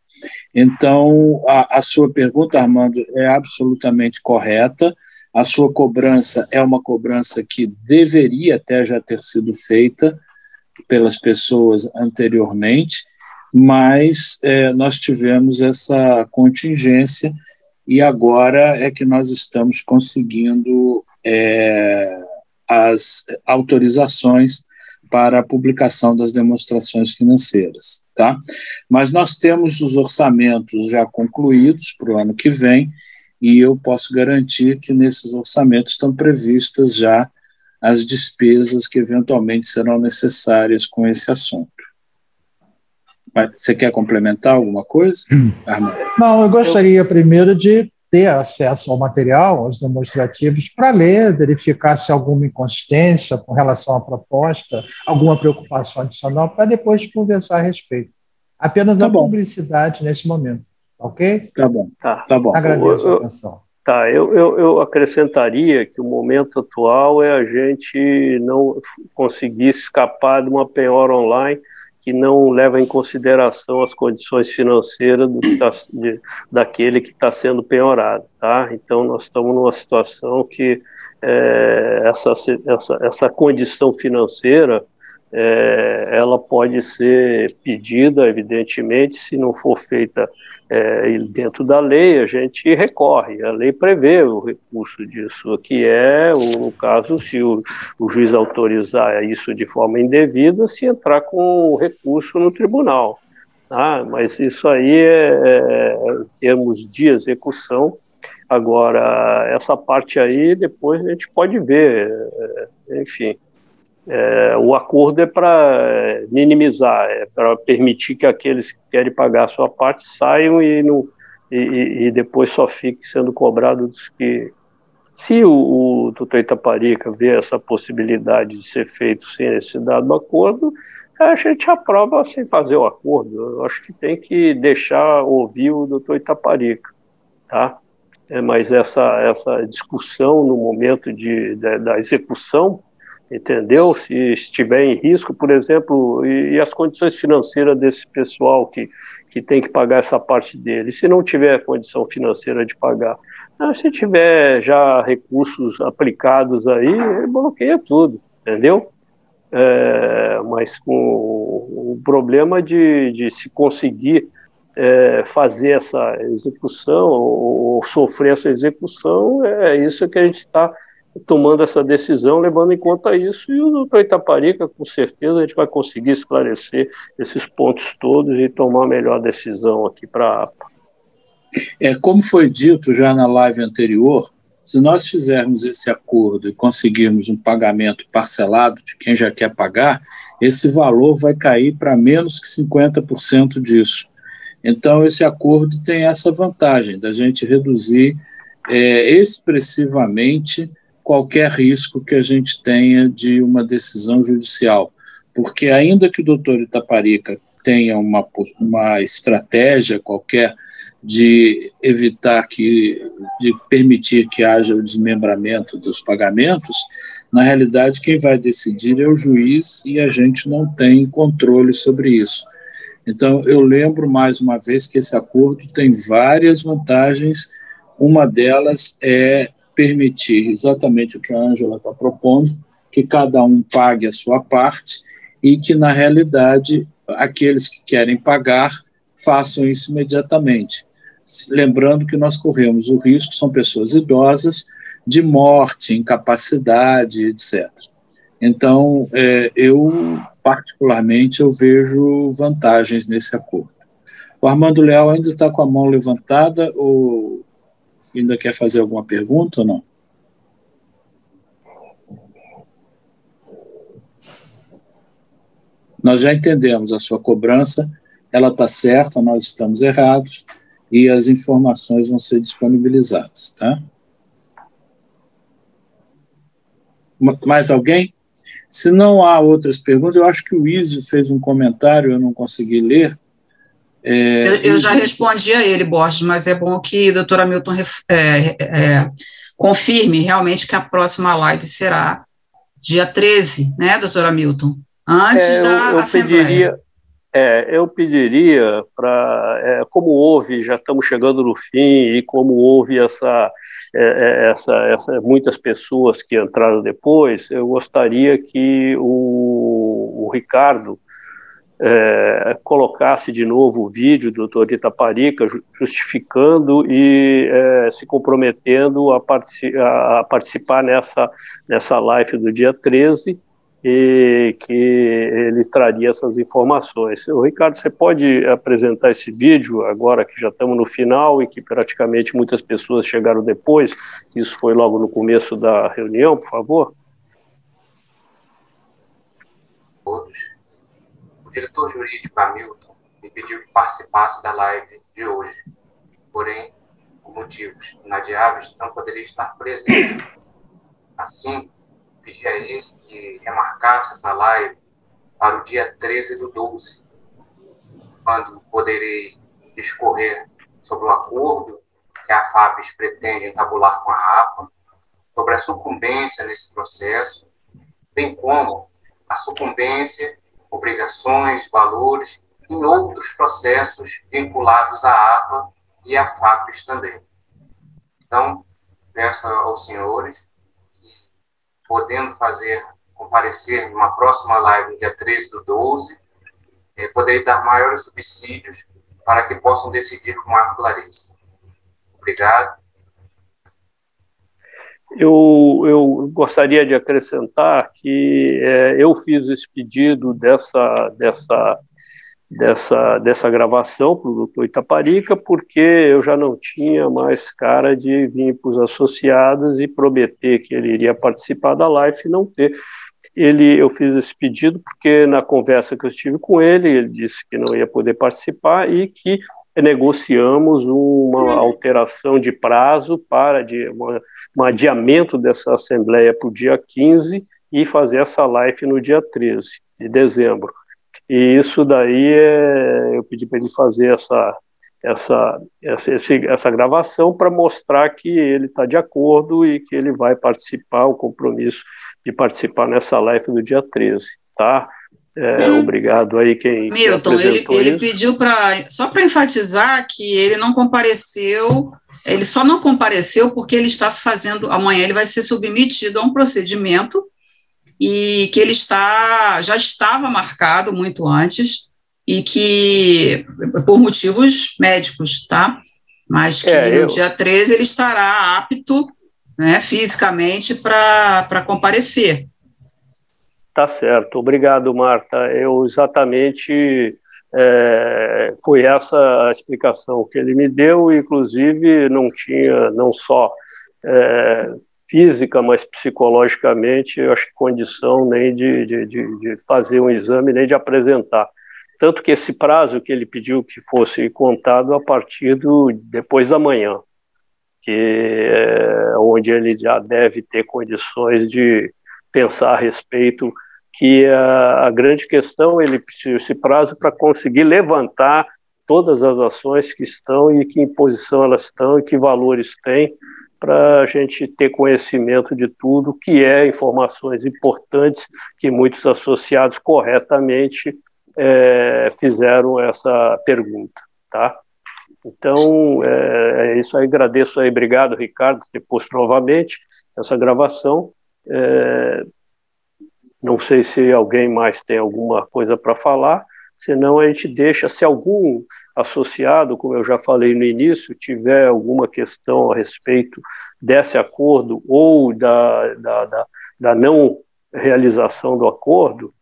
Então, a sua pergunta, Armando, é absolutamente correta. A sua cobrança é uma cobrança que deveria até já ter sido feita pelas pessoas anteriormente, mas nós tivemos essa contingência e agora é que nós estamos conseguindo as autorizações para a publicação das demonstrações financeiras, tá? Mas nós temos os orçamentos já concluídos para o ano que vem e eu posso garantir que nesses orçamentos estão previstas já as despesas que eventualmente serão necessárias com esse assunto. Você quer complementar alguma coisa, Armando? Não, eu gostaria primeiro de ter acesso ao material, aos demonstrativos, para ler, verificar se há alguma inconsistência com relação à proposta, alguma preocupação adicional, para depois conversar a respeito. Apenas a publicidade nesse momento, ok? Tá bom, tá bom. Agradeço a atenção. Tá, eu acrescentaria que o momento atual é a gente não conseguir escapar de uma penhora online que não leva em consideração as condições financeiras daquele que está sendo penhorado, tá? Então, nós estamos numa situação que essa condição financeira, ela pode ser pedida, evidentemente, se não for feita dentro da lei, a gente recorre, a lei prevê o recurso disso, que no caso, se o juiz autorizar isso de forma indevida, se entrar com o recurso no tribunal, tá? Mas isso aí em termos de execução. Agora, essa parte aí, depois a gente pode ver, enfim. O acordo é para minimizar, para permitir que aqueles que querem pagar a sua parte saiam e depois só fique sendo cobrado dos que... Se o doutor Itaparica vê essa possibilidade de ser feito sem necessidade do acordo, a gente aprova sem fazer o acordo. Eu acho que tem que deixar ouvir o doutor Itaparica, tá? Mas essa discussão no momento da execução, entendeu? Se estiver em risco, por exemplo, e as condições financeiras desse pessoal que tem que pagar essa parte dele, se não tiver condição financeira de pagar, se tiver já recursos aplicados aí, bloqueia tudo, entendeu? Mas com o problema de se conseguir fazer essa execução ou sofrer essa execução, é isso que a gente está tomando essa decisão, levando em conta isso, e o doutor Itaparica, com certeza, a gente vai conseguir esclarecer esses pontos todos e tomar a melhor decisão aqui para a APA. Como foi dito já na live anterior, se nós fizermos esse acordo e conseguirmos um pagamento parcelado de quem já quer pagar, esse valor vai cair para menos que 50% disso. Então, esse acordo tem essa vantagem da gente reduzir expressivamente qualquer risco que a gente tenha de uma decisão judicial, porque ainda que o doutor Itaparica tenha uma estratégia qualquer de evitar de permitir que haja o desmembramento dos pagamentos, na realidade quem vai decidir é o juiz e a gente não tem controle sobre isso. Então, eu lembro mais uma vez que esse acordo tem várias vantagens. Uma delas é permitir exatamente o que a Ângela está propondo, que cada um pague a sua parte e que, na realidade, aqueles que querem pagar façam isso imediatamente. Lembrando que nós corremos o risco, são pessoas idosas, de morte, incapacidade, etc. Então, particularmente, eu vejo vantagens nesse acordo. O Armando Leal ainda está com a mão levantada ou ainda quer fazer alguma pergunta ou não? Nós já entendemos a sua cobrança, ela está certa, nós estamos errados e as informações vão ser disponibilizadas, tá? Mais alguém? Se não há outras perguntas, eu acho que o Izzy fez um comentário, eu não consegui ler. Eu já respondi a ele, Borges, mas é bom que o doutor Hamilton confirme realmente que a próxima live será dia 13, né, doutor Hamilton? Antes da Assembleia. Eu pediria para, como houve, já estamos chegando no fim, e como houve muitas pessoas que entraram depois, eu gostaria que o Ricardo colocasse de novo o vídeo do doutor Itaparica justificando e se comprometendo a participar nessa live do dia 13, e que ele traria essas informações. O Ricardo, você pode apresentar esse vídeo agora que já estamos no final e que praticamente muitas pessoas chegaram depois, isso foi logo no começo da reunião, por favor? Todos. O diretor jurídico Hamilton me pediu que participasse da live de hoje, porém, por motivos inadiáveis, não poderia estar presente. Assim, pedi a ele que remarcasse essa live para o dia 13/12, quando poderei discorrer sobre o acordo que a FAPES pretende entabular com a APA, sobre a sucumbência nesse processo, bem como a sucumbência, obrigações, valores e outros processos vinculados à APA e à FAPES também. Então, peço aos senhores podendo comparecer numa próxima live no dia 13/12, poderia dar maiores subsídios para que possam decidir com maior clareza. Obrigado. Eu gostaria de acrescentar que eu fiz esse pedido dessa gravação para o doutor Itaparica, porque eu já não tinha mais cara de vir para os associados e prometer que ele iria participar da live e não ter. Eu fiz esse pedido porque na conversa que eu estive com ele disse que não ia poder participar e que negociamos uma alteração de prazo para um adiamento dessa assembleia para o dia 15 e fazer essa live no dia 13 de dezembro. E isso daí, eu pedi para ele fazer essa gravação para mostrar que ele está de acordo e que ele vai participar, o compromisso de participar nessa live do dia 13, tá? Obrigado aí quem Milton, ele pediu só para enfatizar que ele não compareceu, ele só não compareceu porque ele está amanhã ele vai ser submetido a um procedimento e que ele já estava marcado muito antes e que, por motivos médicos, tá? Mas que no dia 13 ele estará apto, né, fisicamente para comparecer. Tá certo, obrigado, Marta. Exatamente foi essa a explicação que ele me deu, inclusive não tinha não só física, mas psicologicamente, eu acho que condição nem de fazer um exame, nem de apresentar. Tanto que esse prazo que ele pediu que fosse contado a partir depois da manhã, onde ele já deve ter condições de pensar a respeito, que a grande questão, ele precisa esse prazo para conseguir levantar todas as ações que estão e que em posição elas estão e que valores têm, para a gente ter conhecimento de tudo, que informações importantes que muitos associados corretamente fizeram essa pergunta, tá? Então, é isso aí, agradeço aí, obrigado, Ricardo, por ter posto novamente essa gravação. Não sei se alguém mais tem alguma coisa para falar, senão a gente deixa, se algum associado, como eu já falei no início, tiver alguma questão a respeito desse acordo ou da não realização do acordo,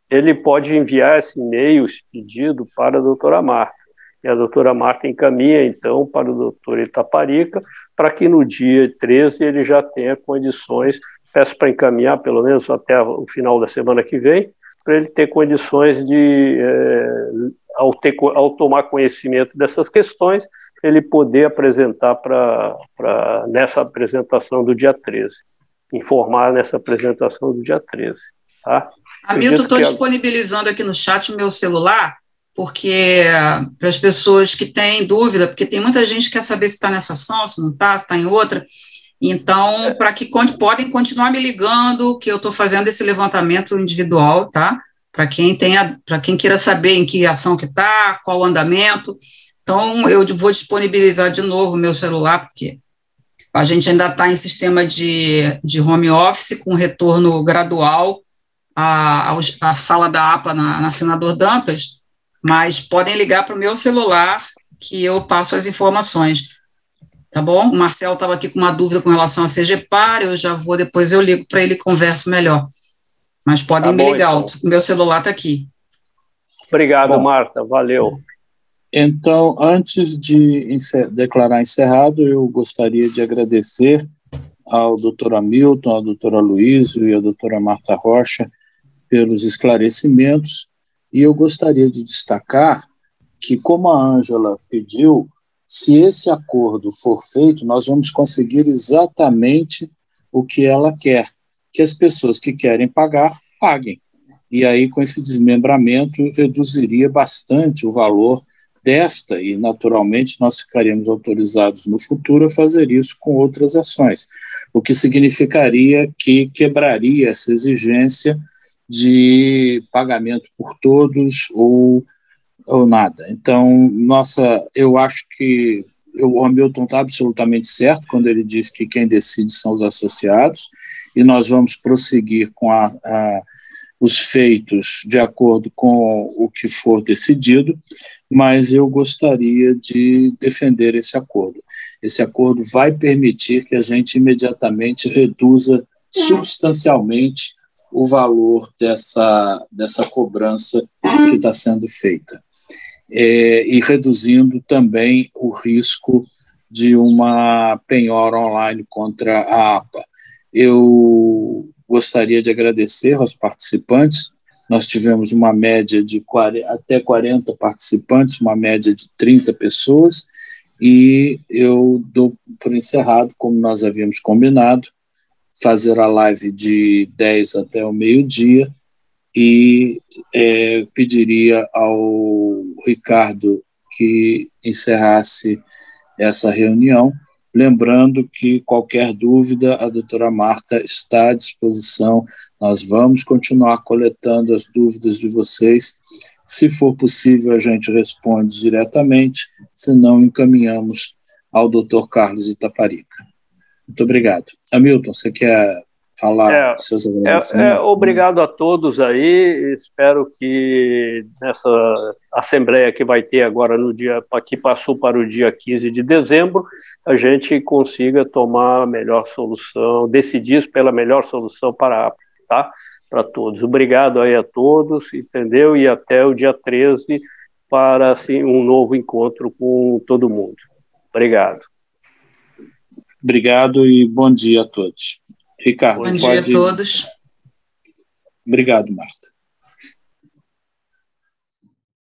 ele pode enviar esse e-mail, esse pedido para a doutora Marta. E a doutora Marta encaminha, então, para o doutor Itaparica, para que no dia 13 ele já tenha condições, peço para encaminhar pelo menos até o final da semana que vem, para ele ter condições de, ao tomar conhecimento dessas questões, ele poder apresentar nessa apresentação do dia 13, informar nessa apresentação do dia 13. Tá? Hamilton, estou disponibilizando aqui no chat o meu celular, porque para as pessoas que têm dúvida, porque tem muita gente que quer saber se está nessa ação, se não está, se está em outra. Então, para que podem continuar me ligando, que eu estou fazendo esse levantamento individual, tá? Para quem queira saber em que ação que está, qual o andamento. Então, eu vou disponibilizar de novo o meu celular, porque a gente ainda está em sistema de home office, com retorno gradual à sala da APA na Senador Dantas, mas podem ligar para o meu celular, que eu passo as informações. Tá bom? O Marcelo estava aqui com uma dúvida com relação a CGPAR, depois eu ligo para ele e converso melhor. Mas podem me ligar, então. O meu celular está aqui. Obrigado, Marta, valeu. Então, antes de declarar encerrado, eu gostaria de agradecer ao doutor Hamilton, à doutora Luísio e à doutora Marta Rocha pelos esclarecimentos, e eu gostaria de destacar que, como a Ângela pediu, se esse acordo for feito, nós vamos conseguir exatamente o que ela quer, que as pessoas que querem pagar, paguem. E aí, com esse desmembramento, reduziria bastante o valor desta, e naturalmente nós ficaríamos autorizados no futuro a fazer isso com outras ações, o que significaria que quebraria essa exigência de pagamento por todos ou nada. Então, eu acho que o Hamilton está absolutamente certo quando ele diz que quem decide são os associados, e nós vamos prosseguir com os feitos de acordo com o que for decidido, mas eu gostaria de defender esse acordo. Esse acordo vai permitir que a gente imediatamente reduza substancialmente o valor dessa cobrança que está sendo feita. E reduzindo também o risco de uma penhora online contra a APA. Eu gostaria de agradecer aos participantes. Nós tivemos uma média de até 40 participantes, uma média de 30 pessoas, e eu dou por encerrado, como nós havíamos combinado, fazer a live de 10 até o meio-dia, e pediria ao Ricardo que encerrasse essa reunião, lembrando que qualquer dúvida, a doutora Marta está à disposição, nós vamos continuar coletando as dúvidas de vocês, se for possível a gente responde diretamente, se não encaminhamos ao doutor Carlos Itaparica. Muito obrigado. Hamilton, você quer falar seus agradecimentos? Obrigado a todos aí, espero que nessa assembleia que vai ter agora no dia, que passou para o dia 15 de dezembro, a gente consiga tomar a melhor solução, decidir pela melhor solução para todos. Obrigado aí a todos, entendeu? E até o dia 13 para assim, um novo encontro com todo mundo. Obrigado. Obrigado e bom dia a todos. Ricardo, bom dia a todos. Obrigado, Marta.